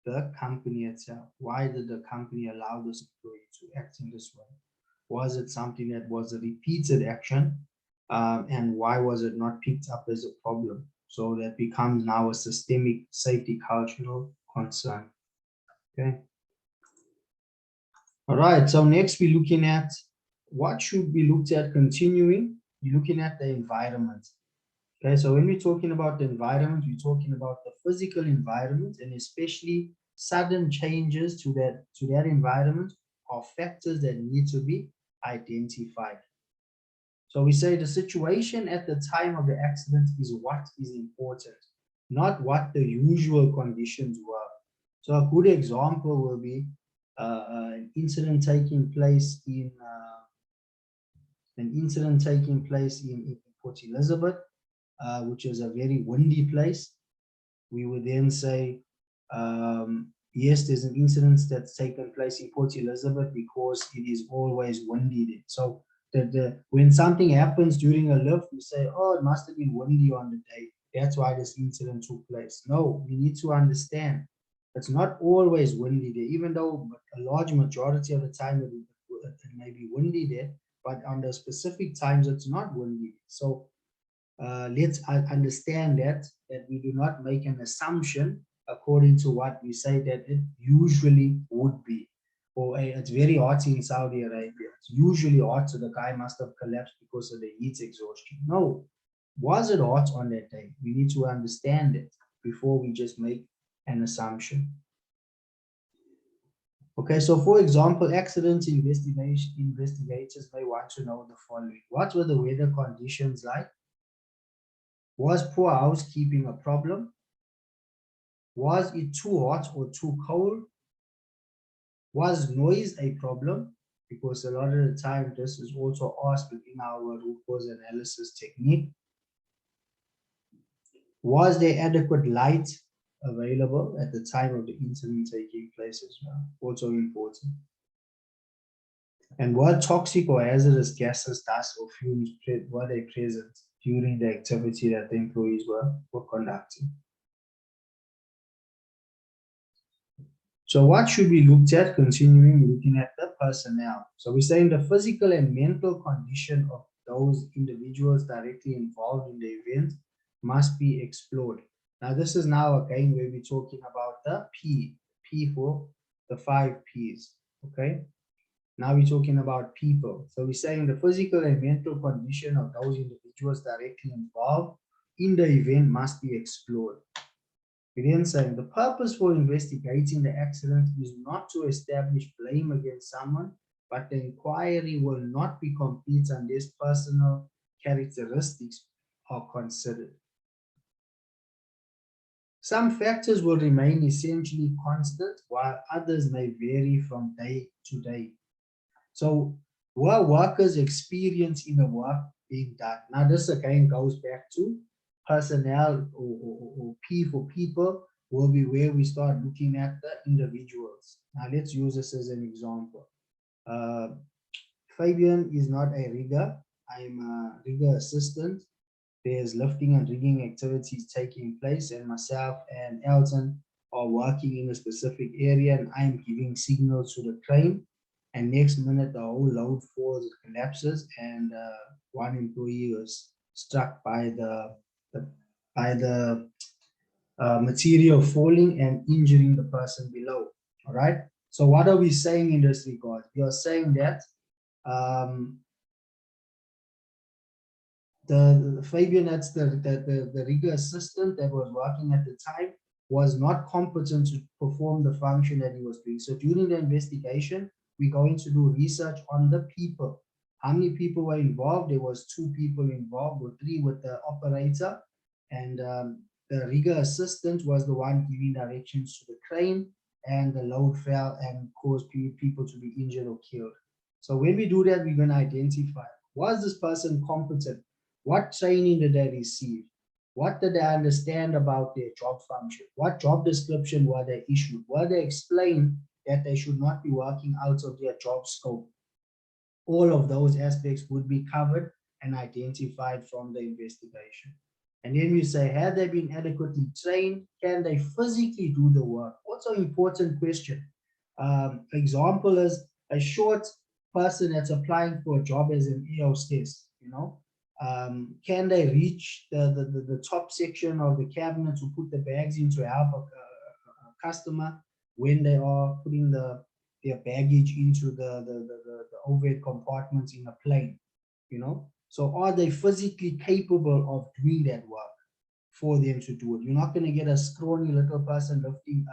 the company itself. Why did the company allow this employee to act in this way? Was it something that was a repeated action? And why was it not picked up as a problem? So that becomes now a systemic safety cultural concern. Okay. All right, so next we're looking at what should be looked at continuing. You're looking at the environment. Okay, so when we're talking about the environment, we're talking about the physical environment, and especially sudden changes to that environment are factors that need to be identified. So we say the situation at the time of the accident is what is important, not what the usual conditions were. So a good example will be an incident taking place in Port Elizabeth, which is a very windy place. We would then say, yes, there's an incident that's taken place in Port Elizabeth because it is always windy there. So when something happens during a lift, we say, oh, it must have been windy on the day. That's why this incident took place. No, we need to understand it's not always windy there, even though a large majority of the time it may be windy there, but under specific times it's not windy. So let's understand that we do not make an assumption according to what we say that it usually would be. Or it's very hot in Saudi Arabia. It's usually hot, so the guy must have collapsed because of the heat exhaustion. No. Was it hot on that day? We need to understand it before we just make an assumption. Okay, so for example, accident investigators may want to know the following. What were the weather conditions like? Was poor housekeeping a problem? Was it too hot or too cold? Was noise a problem? Because a lot of the time this is also asked within our root cause analysis technique. Was there adequate light available at the time of the incident taking place as well? Also important. And what toxic or hazardous gases, dust, or fumes were they present during the activity that the employees were conducting? So what should be looked at, continuing looking at the personnel? So we're saying the physical and mental condition of those individuals directly involved in the event must be explored. Now this is now again where we're talking about the P for the 5 Ps, okay? Now we're talking about people. So we're saying the physical and mental condition of those individuals directly involved in the event must be explored. We then saying the purpose for investigating the accident is not to establish blame against someone, but the inquiry will not be complete unless personal characteristics are considered. Some factors will remain essentially constant, while others may vary from day to day. So were workers' experience in the work being done? Now this again goes back to personnel or P for people will be where we start looking at the individuals. Now let's use this as an example. Fabian is not a rigger. I'm a rigger assistant. There's lifting and rigging activities taking place, and myself and Elton are working in a specific area, and I'm giving signals to the crane. And next minute, the whole load falls, it collapses, and one employee was struck by the material falling and injuring the person below. All right. So what are we saying in this regard? We are saying that the Fabian, that's the rigger assistant that was working at the time, was not competent to perform the function that he was doing. So during the investigation, we're going to do research on the people. How many people were involved? There was 2 people involved, or 3 with the operator, and the rigger assistant was the one giving directions to the crane, and the load fell and caused people to be injured or killed. So when we do that, we're going to identify, was this person competent? What training did they receive? What did they understand about their job function? What job description were they issued? Were they explained that they should not be working out of their job scope? All of those aspects would be covered and identified from the investigation. And then we say, have they been adequately trained? Can they physically do the work? Also important question. Example is a short person that's applying for a job as an air hostess, you know, can they reach the top section of the cabinet to put the bags in to help a customer when they are putting their baggage into the overhead compartments in a plane, you know? So are they physically capable of doing that work for them to do it? You're not going to get a scrawny little person lifting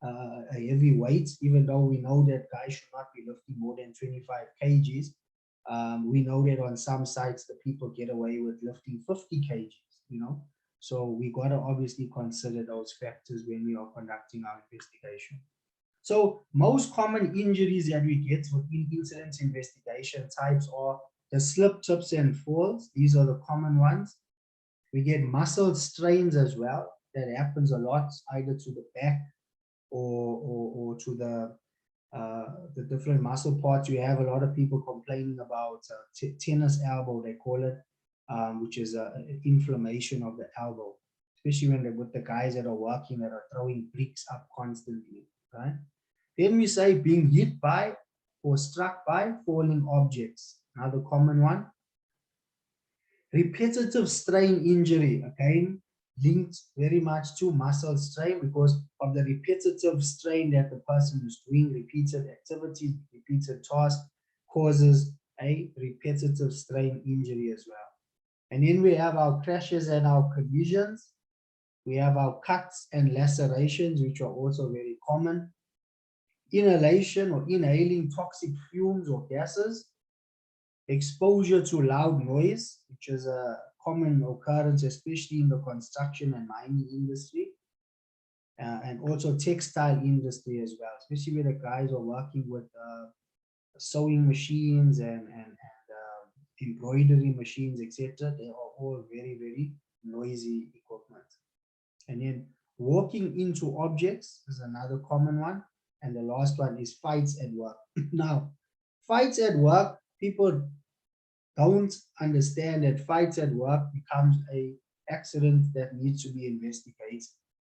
a heavy weight, even though we know that guys should not be lifting more than 25 kgs. We know that on some sites, the people get away with lifting 50 kgs, you know? So we got to obviously consider those factors when we are conducting our investigation. So most common injuries that we get within incident investigation types are the slip, trips, and falls. These are the common ones. We get muscle strains as well. That happens a lot, either to the back or to the different muscle parts. You have a lot of people complaining about tennis elbow, they call it, which is inflammation of the elbow, especially when they're with the guys that are working, that are throwing bricks up constantly, right? Then we say being hit by or struck by falling objects. Another common one. Repetitive strain injury, again, linked very much to muscle strain because of the repetitive strain that the person is doing. Repeated activities, repeated tasks causes a repetitive strain injury as well. And then we have our crashes and our collisions. We have our cuts and lacerations, which are also very common. Inhalation or inhaling toxic fumes or gases. Exposure to loud noise, which is a common occurrence, especially in the construction and mining industry, and also textile industry as well, especially where the guys are working with sewing machines and embroidery machines, etc. They are all very, very noisy equipment. And then walking into objects is another common one. And the last one is fights at work. Now, fights at work, people don't understand that fights at work becomes a accident that needs to be investigated,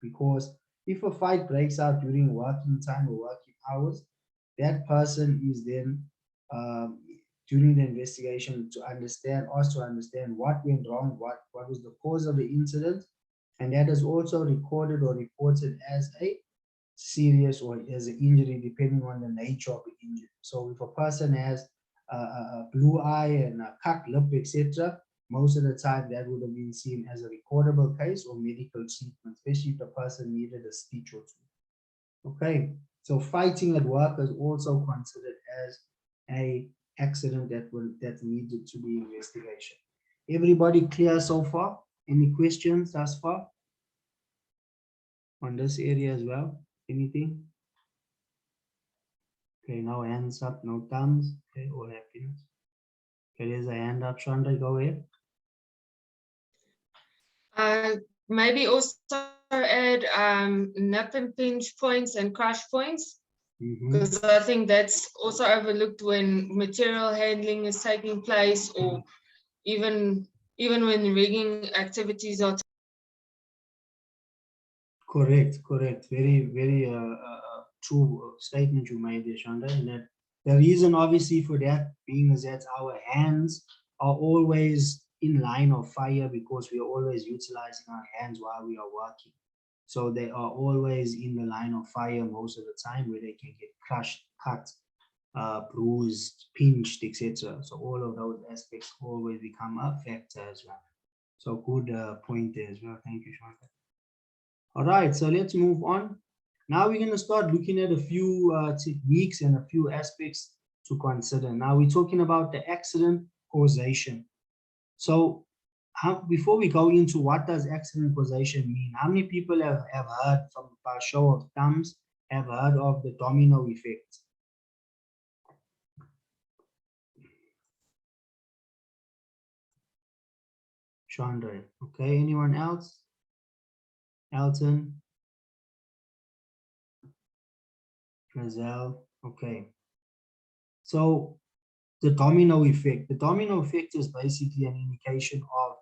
because if a fight breaks out during working time or working hours, that person is then during the investigation to understand what went wrong, what was the cause of the incident, and that is also recorded or reported as a serious or as an injury depending on the nature of the injury. So if a person has a blue eye and a cut lip, etc., most of the time that would have been seen as a recordable case or medical treatment, especially if the person needed a stitch or two. Okay, so fighting at work is also considered as a accident that needed to be investigation. Everybody clear so far? Any questions thus far on this area as well? Anything? Okay, no hands up, no thumbs. Okay, all happiness. Okay, there's a hand up, Chandra, go ahead. Maybe also add nip and pinch points and crush points, because I think that's also overlooked when material handling is taking place, or even when rigging activities are. Correct. Very, very true statement you made there, Chandra. And that the reason obviously for that being is that our hands are always in line of fire, because we are always utilizing our hands while we are working. So they are always in the line of fire most of the time, where they can get crushed, cut, bruised, pinched, etc. So all of those aspects always become a factor as well. So good point there as well. Thank you, Chandra. All right, so let's move on. Now we're going to start looking at a few techniques and a few aspects to consider. Now we're talking about the accident causation. So before we go into what does accident causation mean, how many people have heard, from a show of thumbs, have heard of the domino effect? Chandra, okay, anyone else? Elton? Rizal, okay. So the domino effect. The domino effect is basically an indication of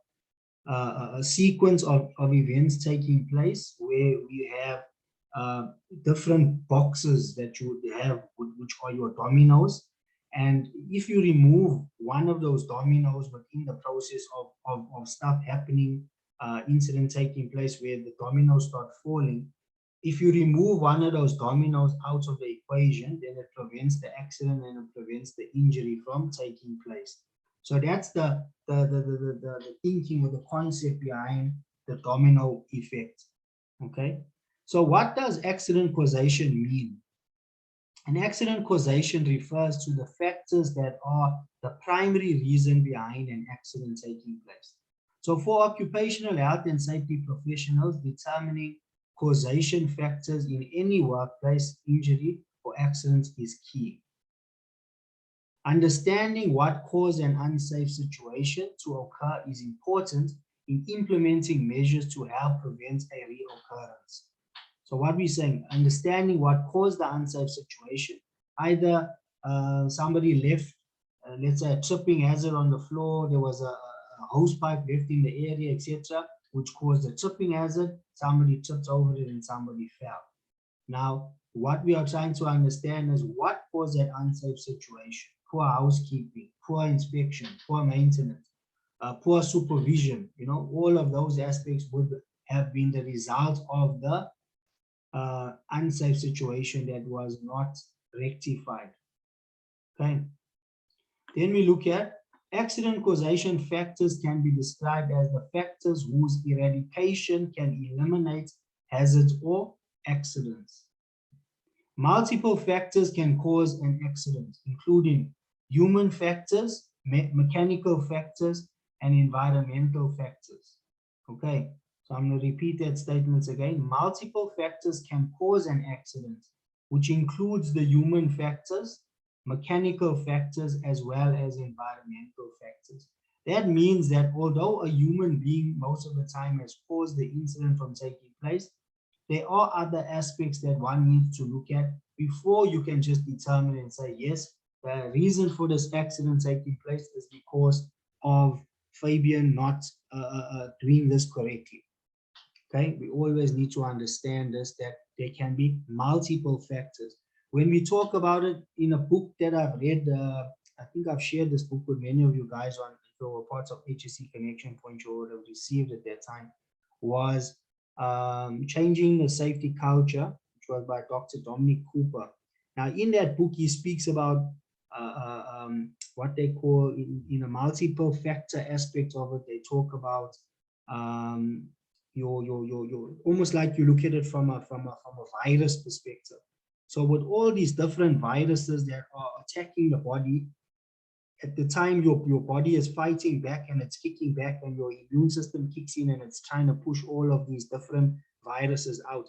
a sequence of events taking place, where we have different boxes that you would have, which are your dominoes. And if you remove one of those dominoes within the process of stuff happening, incident taking place where the dominoes start falling, if you remove one of those dominoes out of the equation, then it prevents the accident and it prevents the injury from taking place. So that's the thinking or the concept behind the domino effect. Okay. So what does accident causation mean? An accident causation refers to the factors that are the primary reason behind an accident taking place. So for occupational health and safety professionals, determining causation factors in any workplace injury or accident is key. Understanding what caused an unsafe situation to occur is important in implementing measures to help prevent a reoccurrence. So what we're saying, understanding what caused the unsafe situation, either somebody left, let's say a tripping hazard on the floor, there was a hose pipe left in the area, etc., which caused a tripping hazard, somebody tripped over it and somebody fell. Now, what we are trying to understand is what caused that unsafe situation. Poor housekeeping, poor inspection, poor maintenance, poor supervision, all of those aspects would have been the result of the unsafe situation that was not rectified. Okay. Then we look at accident causation factors can be described as the factors whose eradication can eliminate hazards or accidents. Multiple factors can cause an accident, including human factors, mechanical factors, and environmental factors. Okay, so I'm going to repeat that statement again. Multiple factors can cause an accident, which includes the human factors, mechanical factors, as well as environmental factors. That means that although a human being most of the time has caused the incident from taking place, there are other aspects that one needs to look at before you can just determine and say, yes, The reason for this accident taking place is because of Fabian not doing this correctly. Okay, we always need to understand this, that there can be multiple factors. When we talk about it in a book that I've read, I think I've shared this book with many of you guys on, if you were parts of HSC Connection Point, you would have received at that time, was Changing the Safety Culture, which was by Dr. Dominic Cooper. Now, in that book, he speaks about what they call, in a multiple factor aspect of it, they talk about your almost like you look at it from a virus perspective. So with all these different viruses that are attacking the body, at the time your body is fighting back and it's kicking back, and your immune system kicks in and it's trying to push all of these different viruses out.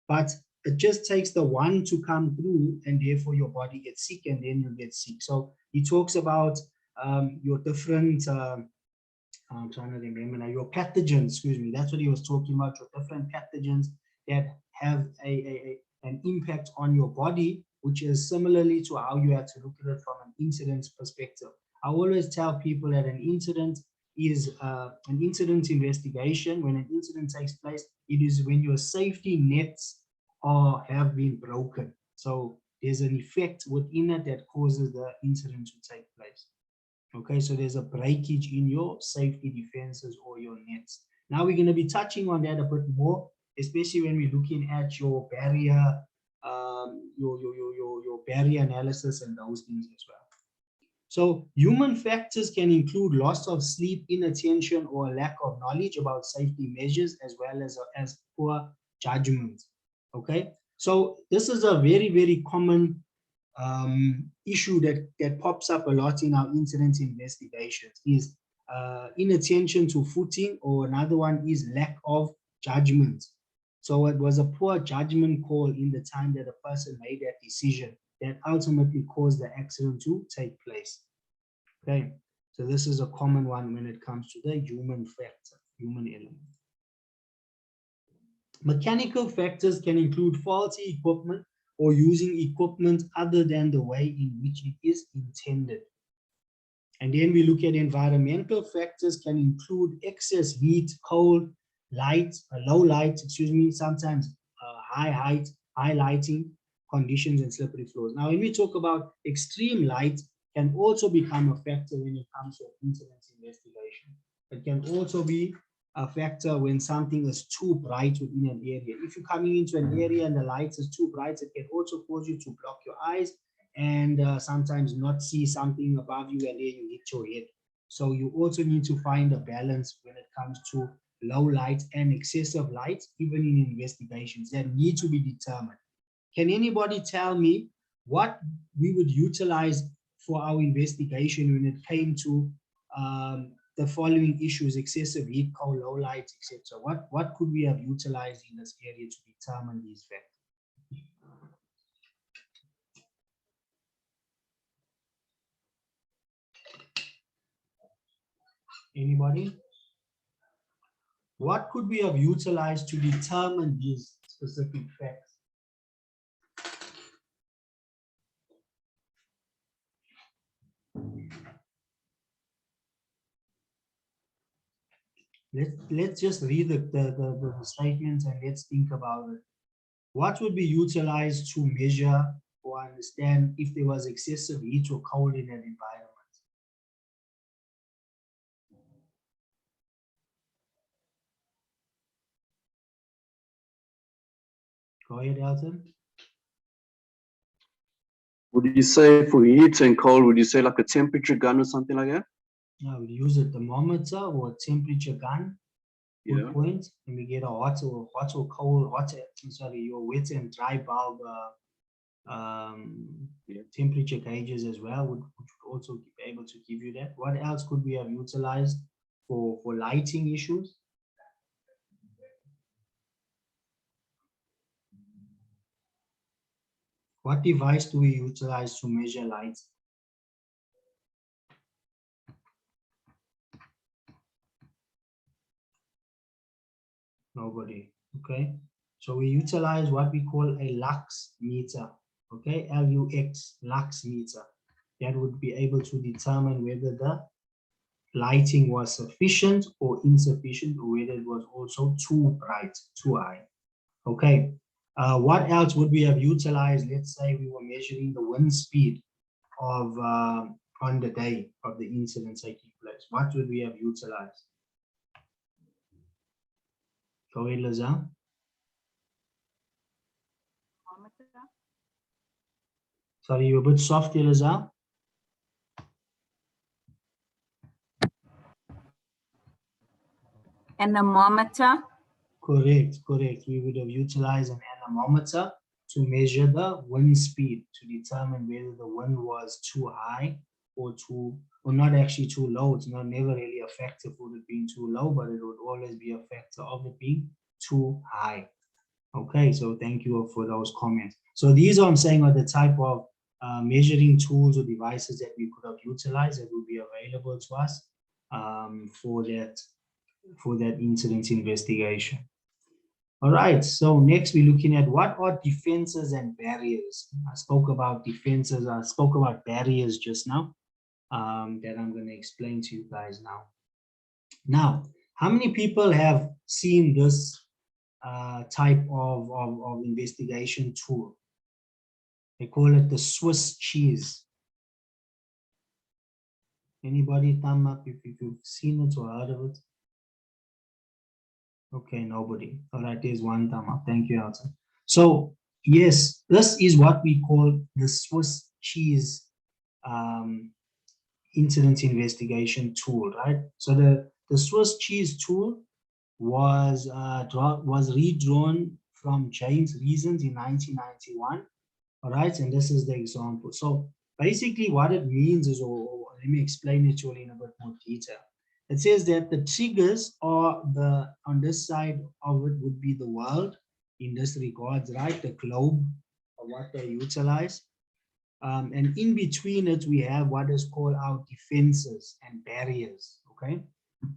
But it just takes the one to come through, and therefore your body gets sick, and then you get sick. So he talks about your different I'm trying to remember now, your pathogens, excuse me, that's what he was talking about, your different pathogens that have an impact on your body, which is similarly to how you have to look at it from an incident perspective. I always tell people that an incident is an incident investigation. When an incident takes place, it is when your safety nets have been broken. So there's an effect within it that causes the incident to take place. Okay, so there's a breakage in your safety defenses or your nets. Now we're going to be touching on that a bit more, especially when we're looking at your barrier, your barrier analysis and those things as well. So human factors can include loss of sleep, inattention, or lack of knowledge about safety measures, as well as poor judgment. Okay, so this is a very, very common issue that pops up a lot in our incident investigations, is inattention to footing, or another one is lack of judgment. So it was a poor judgment call in the time that a person made that decision that ultimately caused the accident to take place. Okay, so this is a common one when it comes to the human factor, human element. Mechanical factors can include faulty equipment or using equipment other than the way in which it is intended. And then we look at environmental factors can include excess heat, cold, light, low light, excuse me, sometimes high height, high lighting conditions and slippery floors. Now, when we talk about extreme light, can also become a factor when it comes to incident investigation. It can also be a factor when something is too bright within an area. If you're coming into an area and the lights is too bright, it can also cause you to block your eyes and sometimes not see something above you, and there you hit your head. So you also need to find a balance when it comes to low light and excessive light, even in investigations that need to be determined. Can anybody tell me what we would utilize for our investigation when it came to the following issues: excessive heat, cold, low light, etc.? What could we have utilized in this area to determine these factors? Anybody? What could we have utilized to determine these specific facts? Let's just read the statements and let's think about it. What would be utilized to measure or understand if there was excessive heat or cold in an environment? Go ahead, Elton. Would you say for heat and cold, would you say like a temperature gun or something like that? Yeah, we use a thermometer or a temperature gun. Good point. And we get a hot or cold, your wet and dry bulb temperature gauges as well, which would also be able to give you that. What else could we have utilized for lighting issues? What device do we utilize to measure light? Nobody. Okay, so we utilize what we call a lux meter. Okay, LUX, lux meter. that would be able to determine whether the lighting was sufficient or insufficient, or whether it was also too bright, too high. Okay, what else would we have utilized? Let's say we were measuring the wind speed of on the day of the incident taking place. What would we have utilized? Go ahead, Lazar. Sorry, you're a bit soft here, Lazar. Anemometer. Correct, correct. We would have utilized an anemometer to measure the wind speed to determine whether the wind was too high or not actually too low. It's not never really a factor for it being too low, but it would always be a factor of it being too high. Okay, so thank you for those comments. So these I'm saying are the type of measuring tools or devices that we could have utilized that would be available to us for that incident investigation. All right, so next we're looking at what are defenses and barriers. I spoke about defenses, I spoke about barriers just now that I'm going to explain to you guys now. Now, how many people have seen this type of investigation tool? They call it the Swiss cheese. Anybody thumb up if you've seen it or heard of it? Okay, nobody. All right, there's one thumb up. Thank you, Elton. So yes, this is what we call the Swiss cheese incident investigation tool, right? So the Swiss cheese tool was redrawn from James Reasons in 1991. All right, and this is the example. So basically what it means is, or let me explain it to you in a bit more detail. It says that the triggers are on this side of it would be the world in this regards, right? The globe of what they utilize. And in between it, we have what is called our defenses and barriers, okay?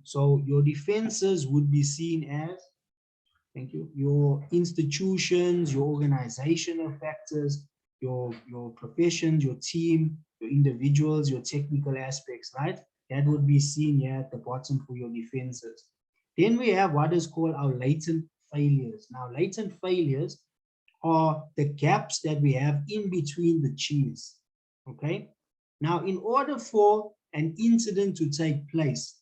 So your defenses would be seen as, thank you, your institutions, your organizational factors, your professions, your team, your individuals, your technical aspects, right? That would be seen here at the bottom for your defenses. Then we have what is called our latent failures. Now, latent failures are the gaps that we have in between the cheese, okay? Now, in order for an incident to take place,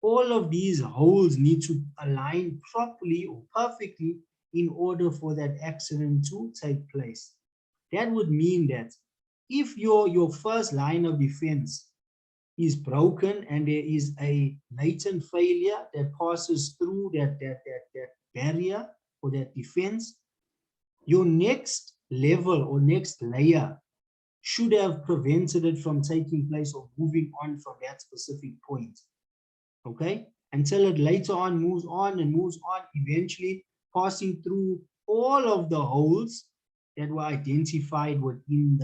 all of these holes need to align properly or perfectly in order for that accident to take place. That would mean that if your first line of defense is broken and there is a latent failure that passes through that barrier or that defense, your next level or next layer should have prevented it from taking place or moving on from that specific point. Okay, until it later on moves on, eventually passing through all of the holes that were identified within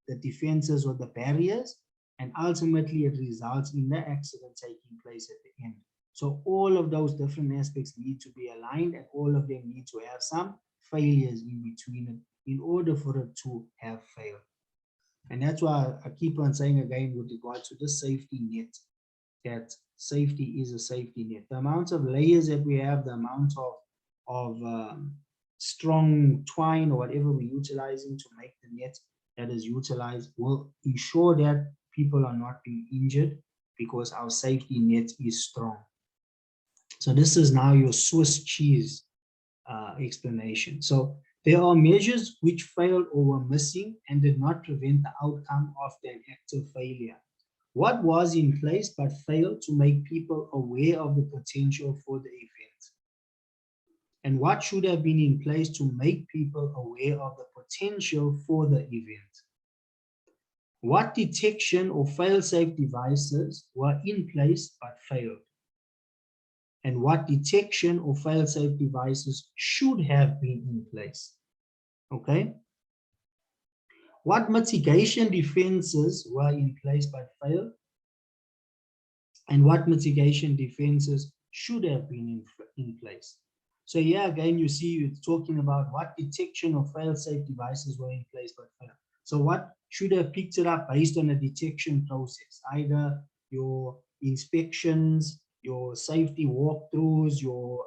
the defenses or the barriers, and ultimately it results in the accident taking place at the end. So all of those different aspects need to be aligned, and all of them need to have some failures in between it in order for it to have failed. And that's why I keep on saying again with regard to the safety net, that safety is a safety net. The amount of layers that we have, the amount of strong twine or whatever we're utilizing to make the net that is utilized will ensure that people are not being injured because our safety net is strong. So this is now your Swiss cheese explanation. So there are measures which failed or were missing and did not prevent the outcome of an active failure. What was in place but failed to make people aware of the potential for the event? And what should have been in place to make people aware of the potential for the event? What detection or fail-safe devices were in place but failed? And what detection or fail-safe devices should have been in place? Okay. What mitigation defenses were in place but failed? And what mitigation defenses should have been in place? So here again, you see it's talking about what detection or fail-safe devices were in place but failed. So what should have picked it up based on a detection process, either your inspections, your safety walkthroughs, your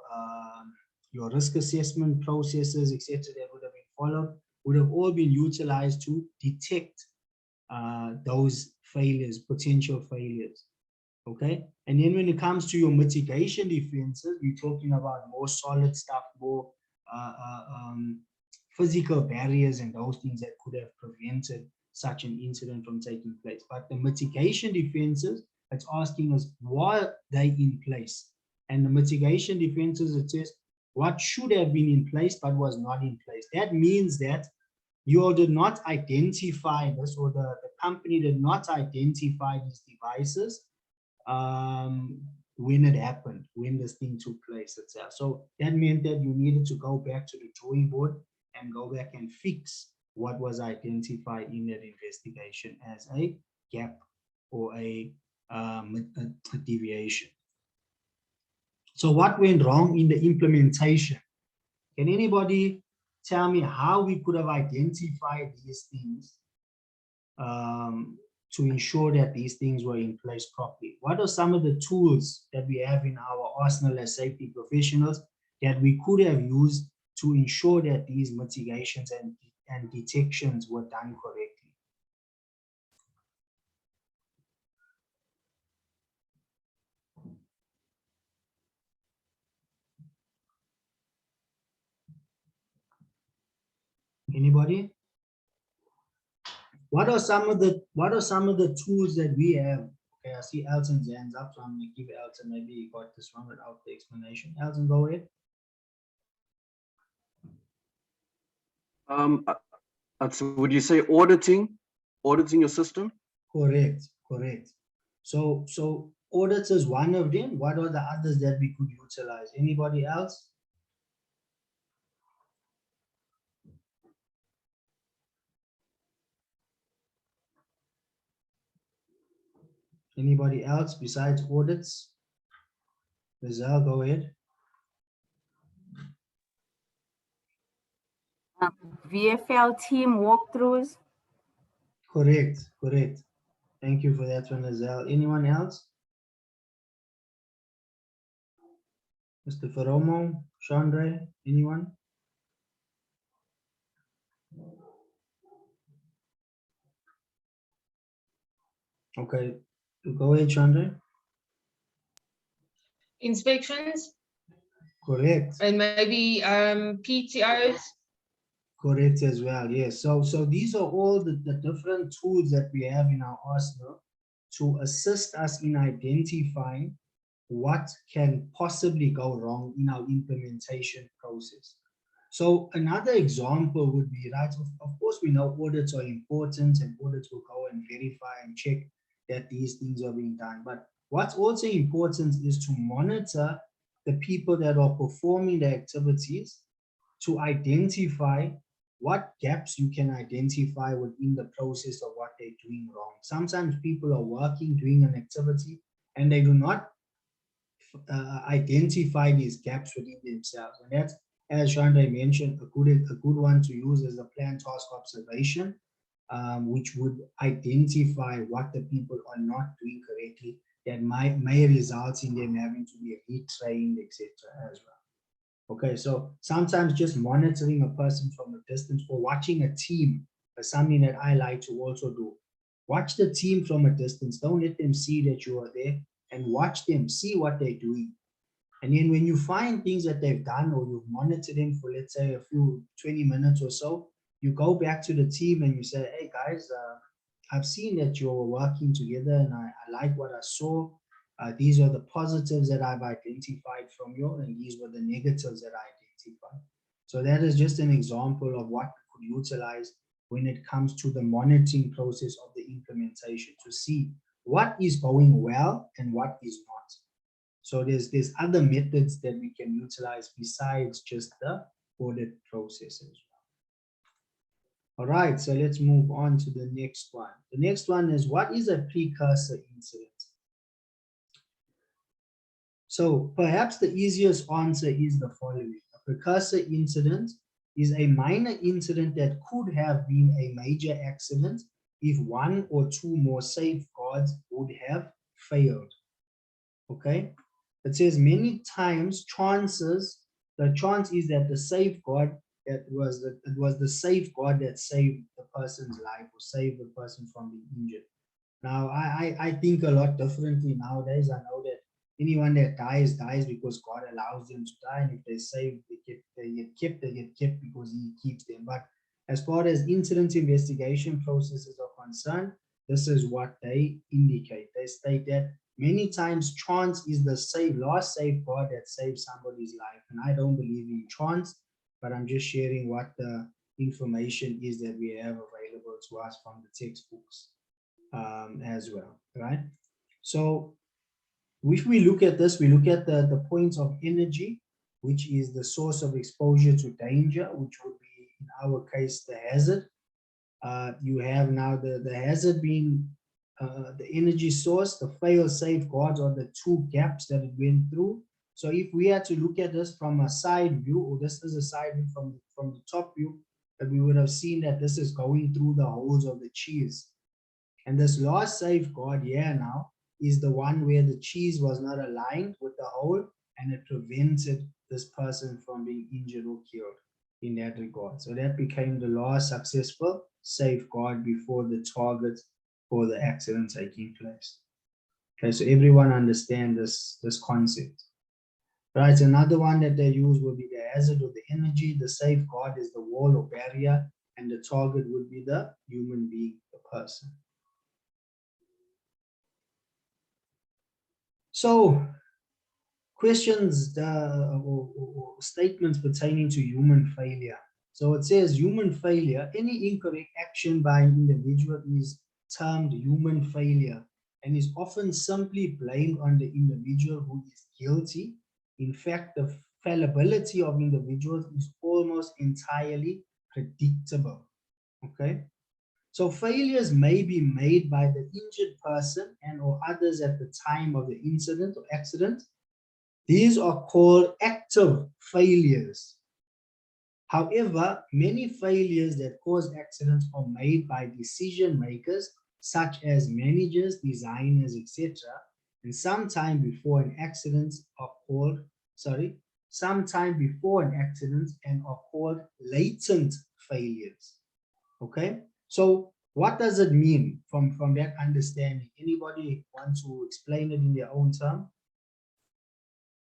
risk assessment processes, etc., that would have been followed, would have all been utilized to detect those failures, potential failures. Okay, and then when it comes to your mitigation defenses, we're talking about more solid stuff, more physical barriers and those things that could have prevented such an incident from taking place. But the mitigation defenses, it's asking us why are they in place? And the mitigation defenses, it says what should have been in place but was not in place. That means that you all did not identify this, or the company did not identify these devices when it happened, when this thing took place itself. So that meant that you needed to go back to the drawing board and go back and fix what was identified in that investigation as a gap or a deviation. So what went wrong in the implementation? Can anybody tell me how we could have identified these things to ensure that these things were in place properly? What are some of the tools that we have in our arsenal as safety professionals that we could have used to ensure that these mitigations and detections were done correctly? Anybody? What are some of the tools that we have? Okay, I see Elton's hands up, so I'm gonna give Elton, maybe he got this one without the explanation. Elton, go ahead. So would you say auditing your system? Correct. So audits is one of them. What are the others that we could utilize? Anybody else? Anybody else besides audits? Rizal, go ahead. VFL team walkthroughs. Correct. Thank you for that one, Rizal. Anyone else? Mr. Faromo, Chandra, anyone? Okay, go ahead, Chandra. Inspections Correct. and maybe PTOs. Correct as well, yes. So these are all the different tools that we have in our arsenal to assist us in identifying what can possibly go wrong in our implementation process. So another example would be, right, of course we know audits are important and audits will go and verify and check that these things are being done. But what's also important is to monitor the people that are performing the activities to identify what gaps you can identify within the process of what they're doing wrong. Sometimes people are working, doing an activity, and they do not identify these gaps within themselves. And that's, as Chandra mentioned, a good one to use as a planned task observation, which would identify what the people are not doing correctly that may result in them having to be retrained, etc. as well. Okay, so sometimes just monitoring a person from a distance or watching a team is something that I like to also do. Watch the team from a distance. Don't let them see that you are there, and watch them, see what they're doing. And then when you find things that they've done or you've monitored them for, let's say, 20 minutes or so, you go back to the team and you say, hey guys, I've seen that you're working together and I like what I saw. These are the positives that I've identified from you, and these were the negatives that I identified. So that is just an example of what we could utilize when it comes to the monitoring process of the implementation to see what is going well and what is not. So there's other methods that we can utilize besides just the audit process as well. All right, so let's move on to the next one. The next one is, what is a precursor incident? So perhaps the easiest answer is the following. A precursor incident is a minor incident that could have been a major accident if one or two more safeguards would have failed. Okay, it says many times the chance is that the safeguard it was the safeguard that saved the person's life or saved the person from being injured. Now, I think a lot differently nowadays. I know that anyone that dies because God allows them to die, and if they save, they get kept because He keeps them. But as far as incident investigation processes are concerned, this is what they indicate. They state that many times chance is the last safeguard that saves somebody's life, and I don't believe in chance, but I'm just sharing what the information is that we have available to us from the textbooks as well, right? So if we look at this, we look at the points of energy, which is the source of exposure to danger, which would be, in our case, the hazard. You have now the hazard being the energy source, the fail safeguards are the two gaps that it went through. So if we had to look at this from a side view, or this is a side view from the top view, that we would have seen that this is going through the holes of the cheese. And this last safeguard here now is the one where the cheese was not aligned with the hole, and it prevented this person from being injured or killed in that regard. So that became the last successful safeguard before the target for the accident taking place. Okay, so everyone understand this concept. Right, another one that they use would be the hazard or the energy. The safeguard is the wall or barrier, and the target would be the human being, the person. So questions or statements pertaining to human failure. So it says human failure, any incorrect action by an individual is termed human failure and is often simply blamed on the individual who is guilty. In fact, the fallibility of individuals is almost entirely predictable. Okay. So failures may be made by the injured person and or others at the time of the incident or accident. These are called active failures. However, many failures that cause accidents are made by decision makers, such as managers, designers, etc. And sometime before an accident and are called latent failures. Okay, so what does it mean from that understanding? Anybody want to explain it in their own term?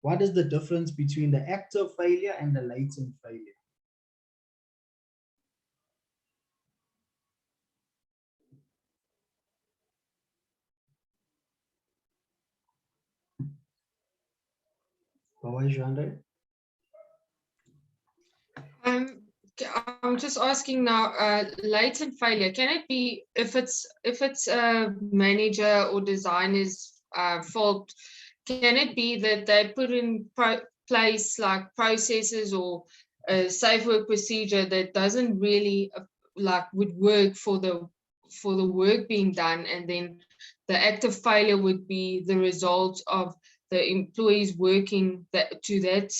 What is the difference between the active failure and the latent failure? I'm just asking now, latent failure, can it be if it's a manager or designer's fault, can it be that they put in place like processes or a safe work procedure that doesn't really would work for the work being done, and then the active failure would be the result of the employees working to that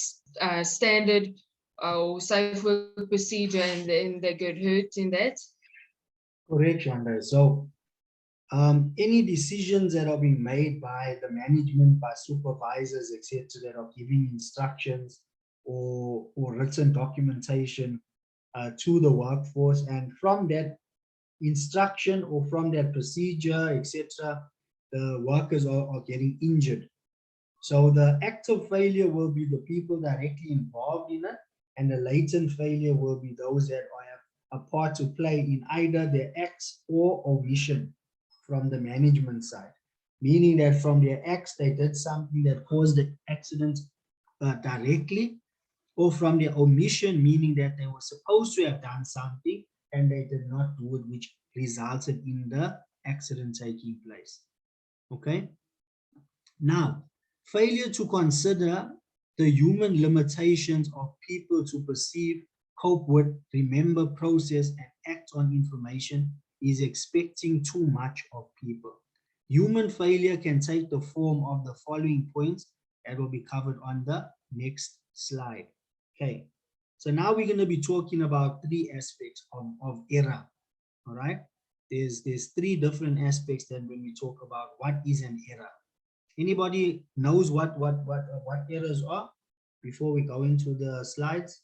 standard or safe work procedure, and then they get hurt in that? Correct, Shanda. So any decisions that are being made by the management, by supervisors, etc., that are giving instructions or written documentation to the workforce, and from that instruction or from that procedure, etc., the workers are getting injured. So the active failure will be the people directly involved in it, and the latent failure will be those that have a part to play in either their acts or omission from the management side. Meaning that from their acts, they did something that caused the accident directly, or from their omission, meaning that they were supposed to have done something and they did not do it, which resulted in the accident taking place. Okay. Now, failure to consider the human limitations of people to perceive, cope with, remember, process, and act on information is expecting too much of people. Human failure can take the form of the following points that will be covered on the next slide. Okay, so now we're going to be talking about three aspects of error. All right, there's three different aspects that when we talk about what is an error. Anybody knows what errors are before we go into the slides?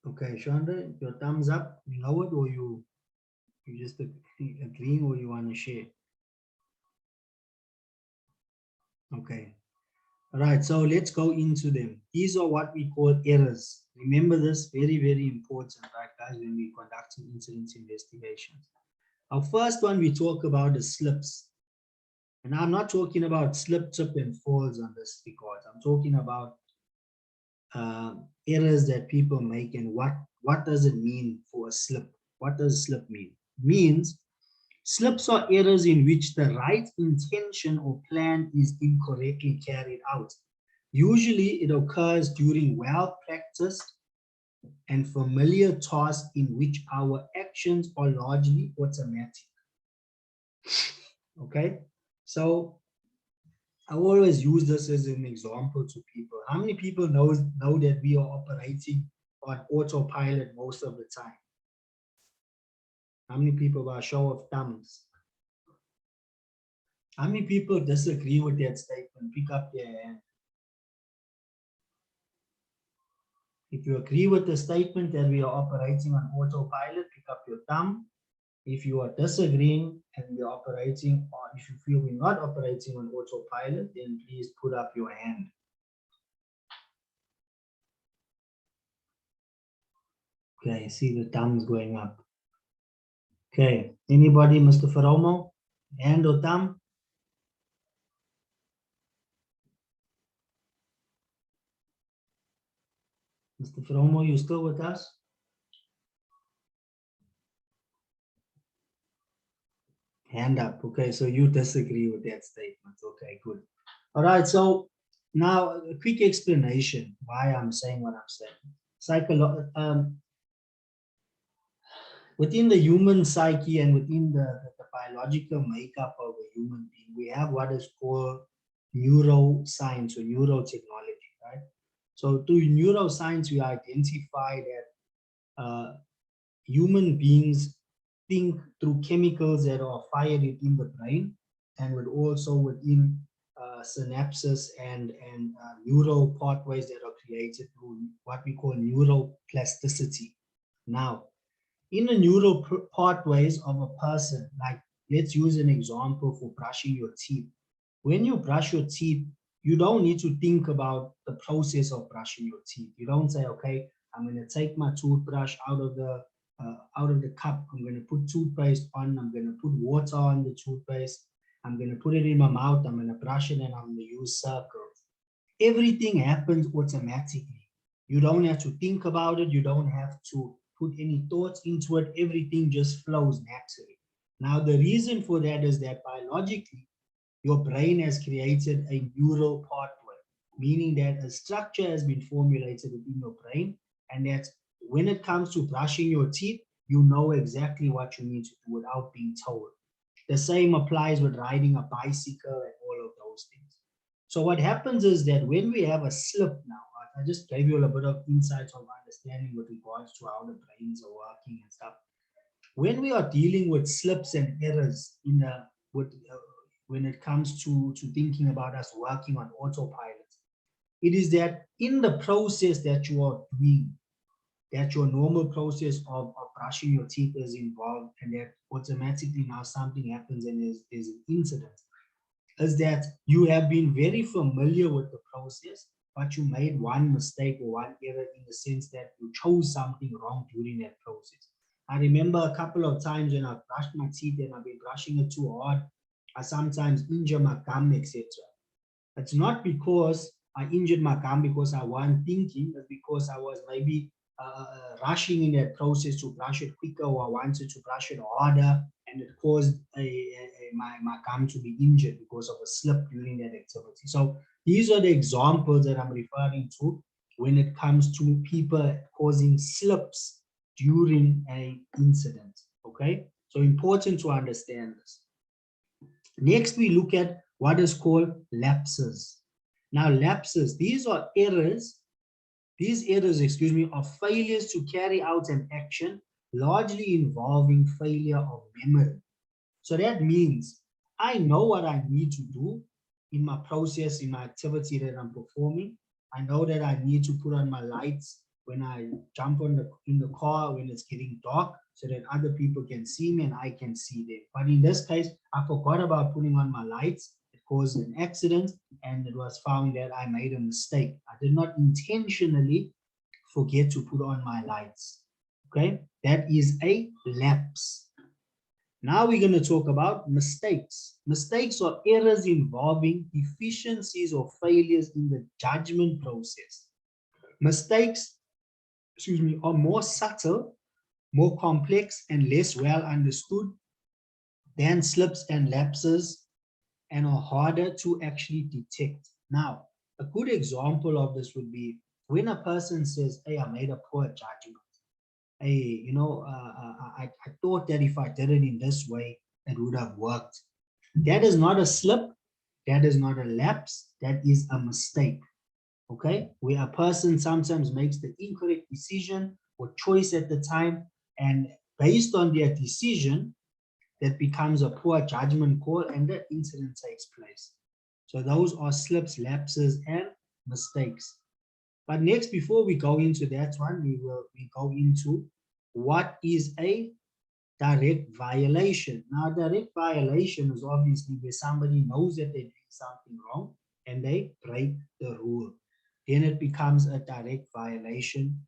Okay, Chandra, your thumbs up. You know it, or you just agreeing, or you want to share? Okay. All right, so let's go into them. These are what we call errors. Remember this, very, very important, right, guys, when we conducting incident investigations. Our first one we talk about is slips. And I'm not talking about slip, trip, and falls on this regard. I'm talking about errors that people make, and what does it mean for a slip? What does slip mean? Means slips are errors in which the right intention or plan is incorrectly carried out. Usually it occurs during well-practiced and familiar tasks in which our actions are largely automatic. Okay, so I always use this as an example to people. How many people know that we are operating on autopilot most of the time? How many people, by a show of thumbs? How many people disagree with that statement? Pick up their hand. If you agree with the statement that we are operating on autopilot, pick up your thumb. If you are disagreeing and we are operating, or if you feel we're not operating on autopilot, then please put up your hand. Okay, I see the thumbs going up. Okay, anybody, Mr. Faromo? Hand or thumb? Mr. Faromo, you still with us? Hand up. Okay, so you disagree with that statement. Okay, good. All right, so now a quick explanation why I'm saying what I'm saying. Within the human psyche and within the biological makeup of a human being, we have what is called neuroscience or neurotechnology, right? So through neuroscience, we identify that human beings think through chemicals that are fired in the brain, and also within synapses and neural pathways that are created through what we call neuroplasticity. Now, in the neural pathways of a person, like let's use an example for brushing your teeth. When you brush your teeth, you don't need to think about the process of brushing your teeth. You don't say, okay, I'm going to take my toothbrush out of the cup. I'm going to put toothpaste on. I'm going to put water on the toothpaste. I'm going to put it in my mouth. I'm going to brush it, and I'm going to use circles. Everything happens automatically. You don't have to think about it. You don't have to put any thoughts into it. Everything just flows naturally. Now, the reason for that is that biologically, your brain has created a neural pathway, meaning that a structure has been formulated within your brain, and that when it comes to brushing your teeth, you know exactly what you need to do without being told. The same applies with riding a bicycle and all of those things. So what happens is that when we have a slip now, I just gave you a bit of insights of understanding with regards to how the brains are working and stuff. When we are dealing with slips and errors when it comes to thinking about us working on autopilot, it is that in the process that you are doing, that your normal process of brushing your teeth is involved, and that automatically now something happens and there's an incident, is that you have been very familiar with the process, but you made one mistake or one error in the sense that you chose something wrong during that process. I remember a couple of times when I've brushed my teeth and I've been brushing it too hard, I sometimes injure my gum, etc. It's not because I injured my gum because I wasn't thinking, it's because I was maybe rushing in that process to brush it quicker, or I wanted to brush it harder, and it caused my gum to be injured because of a slip during that activity. So these are the examples that I'm referring to when it comes to people causing slips during an incident. Okay, so important to understand this. Next, we look at what is called lapses. Now, lapses, these are errors. These errors, excuse me, are failures to carry out an action, largely involving failure of memory. So that means I know what I need to do in my process, in my activity that I'm performing. I know that I need to put on my lights when I jump in the car when it's getting dark, so that other people can see me and I can see them. But in this case, I forgot about putting on my lights. It caused an accident, and it was found that I made a mistake. I did not intentionally forget to put on my lights. Okay, that is a lapse. Now we're going to talk about mistakes. Mistakes are errors involving deficiencies or failures in the judgment process. Mistakes, excuse me, are more subtle, more complex, and less well understood than slips and lapses, and are harder to actually detect. Now, a good example of this would be when a person says, hey, I made a poor judgment. Hey, you know, I thought that if I did it in this way, it would have worked. That is not a slip. That is not a lapse. That is a mistake. Okay, where a person sometimes makes the incorrect decision or choice at the time, and based on their decision, that becomes a poor judgment call, and the incident takes place. So those are slips, lapses, and mistakes. But next, before we go into that one, we go into what is a direct violation. Now, direct violation is obviously where somebody knows that they're doing something wrong and they break the rule. Then it becomes a direct violation,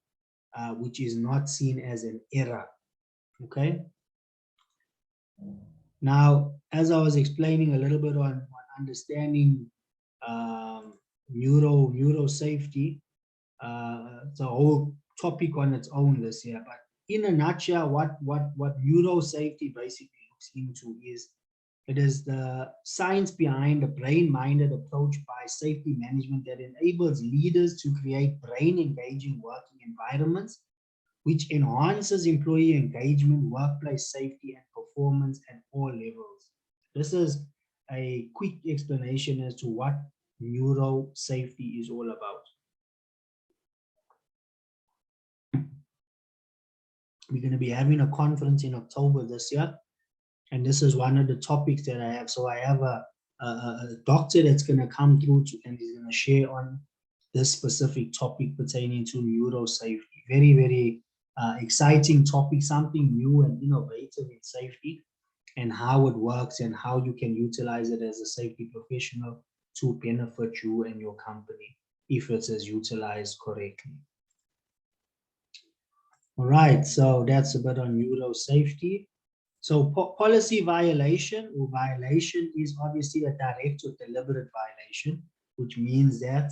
which is not seen as an error. Okay. Now, as I was explaining a little bit on understanding neuro safety, it's a whole topic on its own this year. But in a nutshell, what neuro safety basically looks into is it is the science behind a brain-minded approach by safety management that enables leaders to create brain-engaging working environments, which enhances employee engagement, workplace safety, and performance at all levels. This is a quick explanation as to what neuro safety is all about. We're going to be having a conference in October this year, and this is one of the topics that I have. So I have a doctor that's going to come through and he's going to share on this specific topic pertaining to neuro safety. Very, very exciting topic, something new and innovative in safety, and how it works and how you can utilize it as a safety professional to benefit you and your company if it is utilized correctly. All right, so that's a bit on neuro safety. So policy violation or violation is obviously a direct or deliberate violation, which means that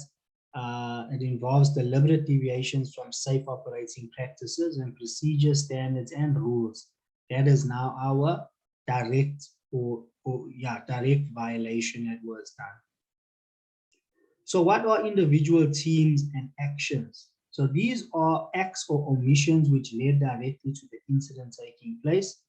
it involves deliberate deviations from safe operating practices and procedures, standards, and rules. That is now our direct direct violation that was done. So what are individual teams and actions? So these are acts or omissions which led directly to the incident taking place.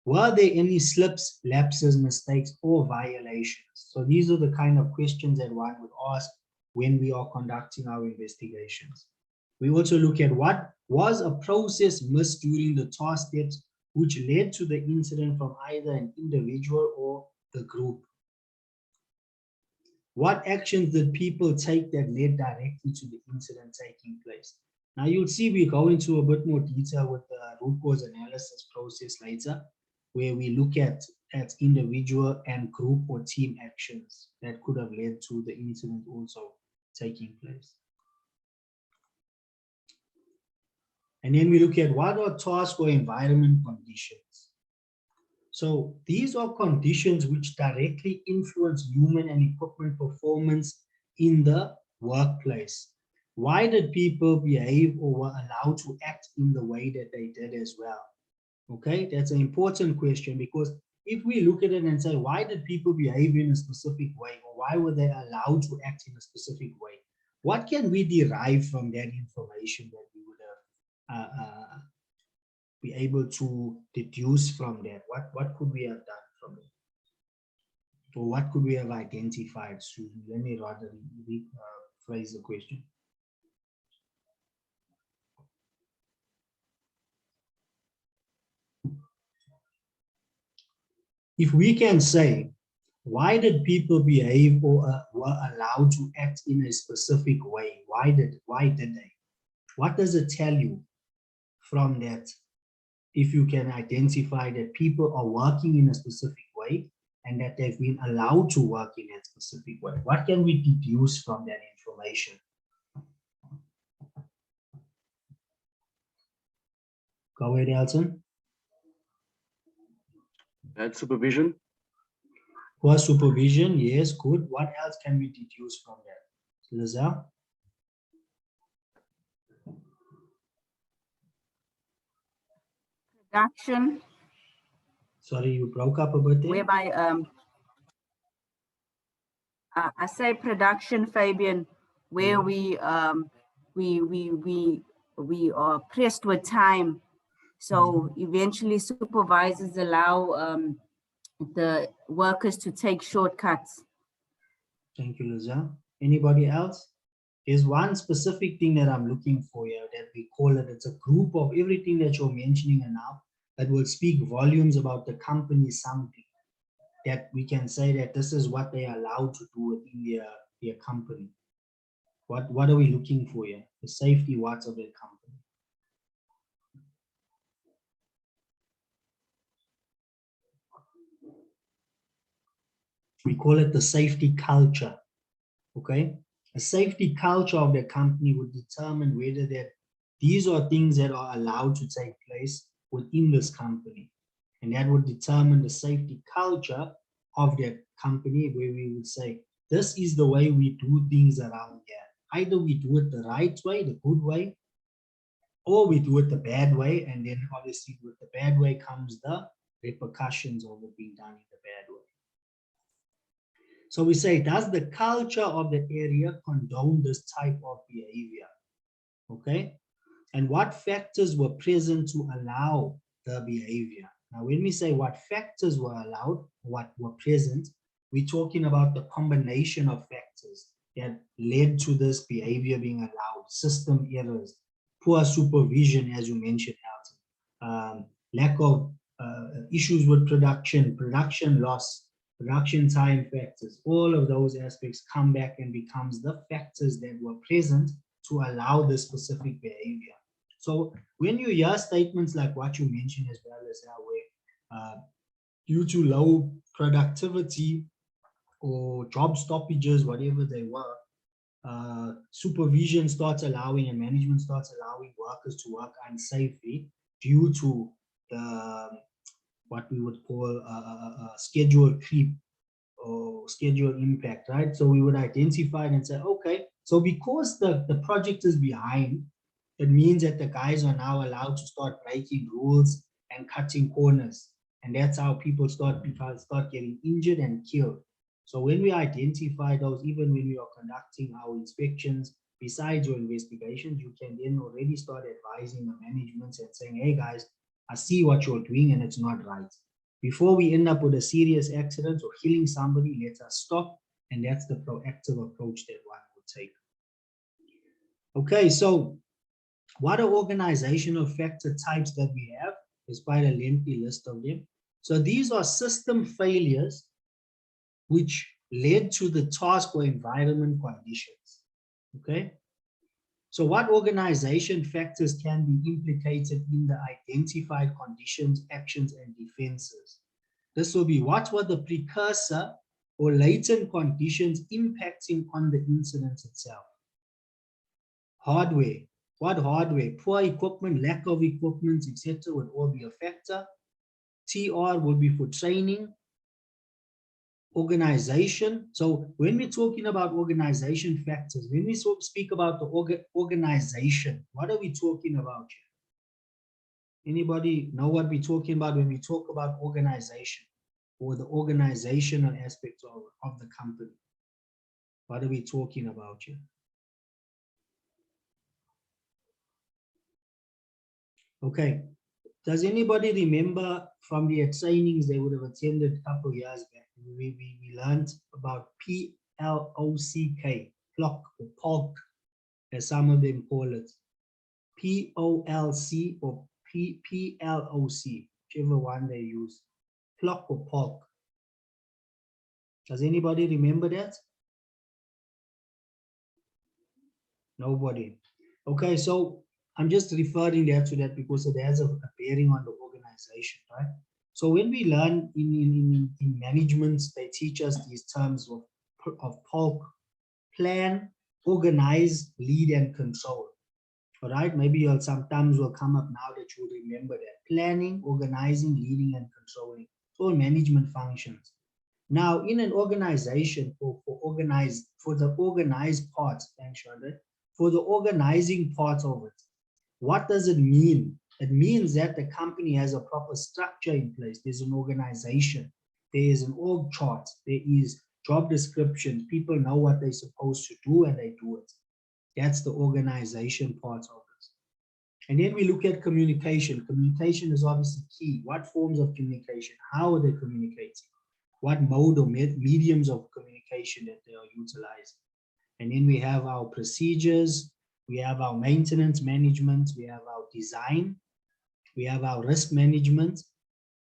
Were there any slips, lapses, mistakes, or violations? So these are the kind of questions that one would ask when we are conducting our investigations. We also look at what was a process missed during the task steps which led to the incident from either an individual or the group. What actions did people take that led directly to the incident taking place? Now you'll see we go into a bit more detail with the root cause analysis process later, where we look at individual and group or team actions that could have led to the incident also taking place. And then we look at what are task or environment conditions. So these are conditions which directly influence human and equipment performance in the workplace. Why did people behave or were allowed to act in the way that they did as well? Okay, that's an important question, because if we look at it and say, why did people behave in a specific way, or why were they allowed to act in a specific way? What can we derive from that information that we would have be able to deduce from that? What could we have done from it? Or what could we have identified, Susan? Let me rather rephrase the question. If we can say, why did people behave or were allowed to act in a specific way? Why did they? What does it tell you from that? If you can identify that people are working in a specific way and that they've been allowed to work in a specific way, what can we deduce from that information? Go ahead, Elton. Bad supervision. Poor supervision, yes, good. What else can we deduce from that? Lizelle? Production, Sorry, you broke up a bit there. whereby I say production, Fabian, where we are pressed with time. So eventually supervisors allow the workers to take shortcuts. Thank you, Lizelle. Anybody else? There's one specific thing that I'm looking for here that we call it. It's a group of everything that you're mentioning now that will speak volumes about the company, something that we can say that this is what they are allowed to do within their company. What are we looking for here? The safety what's of their company. We call it the safety culture, okay? A safety culture of the company would determine whether these are things that are allowed to take place within this company. And that would determine the safety culture of that company, where we would say, this is the way we do things around here. Either we do it the right way, the good way, or we do it the bad way. And then obviously with the bad way comes the repercussions of it being done in the bad way. So we say, does the culture of the area condone this type of behavior? Okay. And what factors were present to allow the behavior? Now, when we say what factors were allowed, what were present, we're talking about the combination of factors that led to this behavior being allowed: system errors, poor supervision, as you mentioned, Elton, lack of issues with production loss, production time factors. All of those aspects come back and becomes the factors that were present to allow this specific behavior. So when you hear statements like what you mentioned as well as where due to low productivity or job stoppages, whatever they were, supervision starts allowing and management starts allowing workers to work unsafely due to the what we would call schedule creep or schedule impact, right? So we would identify it and say, okay, so because the project is behind, it means that the guys are now allowed to start breaking rules and cutting corners. And that's how people start getting injured and killed. So when we identify those, even when we are conducting our inspections, besides your investigations, you can then already start advising the management and saying, hey guys, I see what you're doing and it's not right. Before we end up with a serious accident or killing somebody, let us stop. And that's the proactive approach that one would take. Okay, so what are organizational factor types that we have? There's quite a lengthy list of them. So these are system failures which led to the task or environment conditions. Okay. So what organization factors can be implicated in the identified conditions, actions, and defenses? This will be what were the precursor or latent conditions impacting on the incident itself? Hardware. What hardware? Poor equipment, lack of equipment, etc. would all be a factor. TR would be for training. Organization. So when we're talking about organization factors, when we speak about the organization, what are we talking about here? Anybody know what we're talking about when we talk about organization or the organizational aspects of the company? What are we talking about here? Okay, Does anybody remember from the trainings they would have attended a couple of years back? We learned about PLOCK, clock or POC, as some of them call it. POLC or PLOC, whichever one they use. Clock or POC. Does anybody remember that? Nobody. Okay, so I'm just referring that to that because it has a bearing on the organization, right? So when we learn in management, they teach us these terms of POC: plan, organize, lead, and control. All right, maybe you'll sometimes will come up now that you'll remember that. Planning, organizing, leading, and controlling. It's all management functions. Now, in an organization, for the organized part, thanks, Chandra, for the organizing part of it, what does it mean? It means that the company has a proper structure in place. There's an organization. There is an org chart. There is job descriptions. People know what they're supposed to do and they do it. That's the organization part of it. And then we look at communication. Communication is obviously key. What forms of communication? How are they communicating? What mode or mediums of communication that they are utilizing? And then we have our procedures, we have our maintenance management, we have our design, we have our risk management,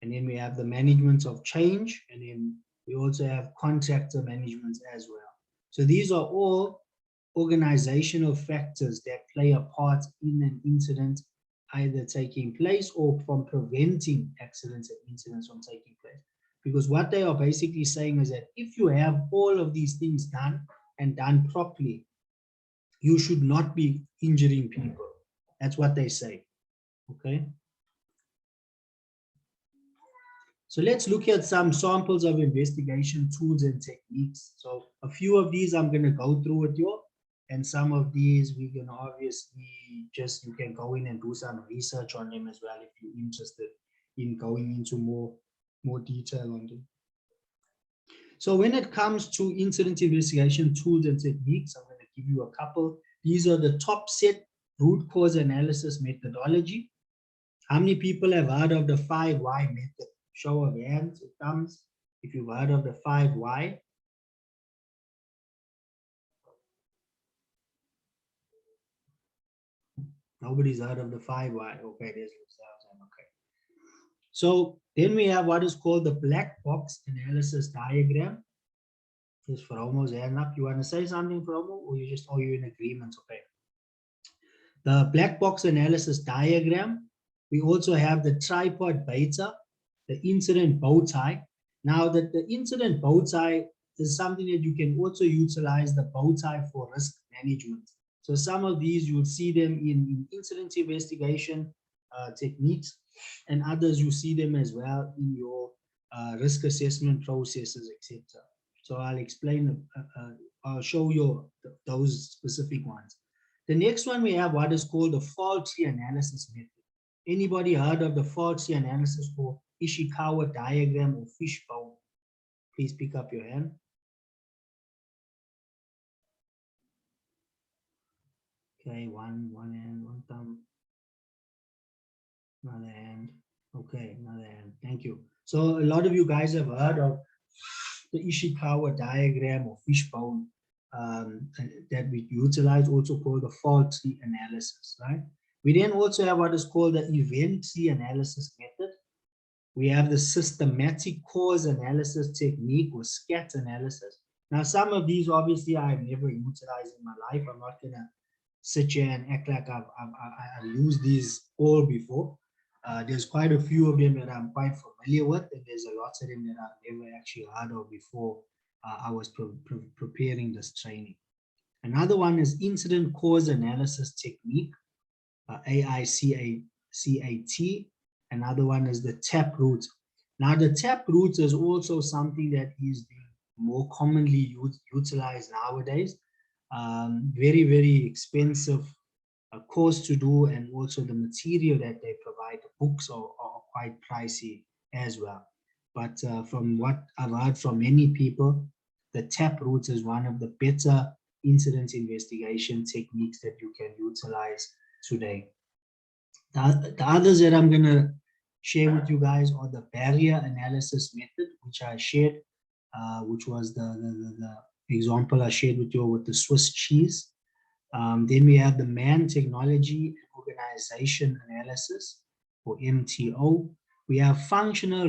and then we have the management of change, and then we also have contractor management as well. So these are all organizational factors that play a part in an incident either taking place or from preventing accidents and incidents from taking place. Because what they are basically saying is that if you have all of these things done and done properly, you should not be injuring people. That's what they say. Okay. So let's look at some samples of investigation tools and techniques. So a few of these I'm going to go through with you, and some of these we can obviously just, you can go in and do some research on them as well if you're interested in going into more detail on them. So when it comes to incident investigation tools and techniques, I'm going to give you a couple. These are the top set root cause analysis methodology. How many people have heard of the 5 why method? Show of hands, it comes, if you've heard of the 5 why. Nobody's heard of the 5 why. Okay, there's yourselves. Okay. So then we have what is called the black box analysis diagram. Is Fromo's hand up? You want to say something, Fromo, or are you in agreement? Okay. The black box analysis diagram. We also have the tripod beta, the incident bow tie. Now that the incident bow tie is something that you can also utilize the bow tie for risk management. So some of these you will see them in incident investigation techniques, and others you see them as well in your risk assessment processes, etc. So I'll explain, I'll show you those specific ones. The next one we have what is called the fault tree analysis method. Anybody heard of the fault tree analysis for Ishikawa diagram or fishbone? Please pick up your hand. Okay, one hand, one thumb. Another hand. Okay, another hand. Thank you. So a lot of you guys have heard of the Ishikawa diagram or fishbone that we utilize, also called the fault tree analysis, right? We then also have what is called the event tree analysis method. We have the systematic cause analysis technique or SCAT analysis. Now, some of these obviously I've never utilized in my life. I'm not gonna sit here and act like I've used these all before. There's quite a few of them that I'm quite familiar with, and there's a lot of them that I've never actually heard of before I was preparing this training. Another one is incident cause analysis technique, AICAT. Another one is the tap route. Now the tap route is also something that is being more commonly utilized nowadays. Very, very expensive course to do, and also the material that they provide, the books are quite pricey as well. But from what I've heard from many people, the tap route is one of the better incident investigation techniques that you can utilize today. The others that I'm going to share with you guys are the barrier analysis method, which I shared, which was the example I shared with you with the Swiss cheese. Then we have the man, technology, and organization analysis, or MTO. We have functional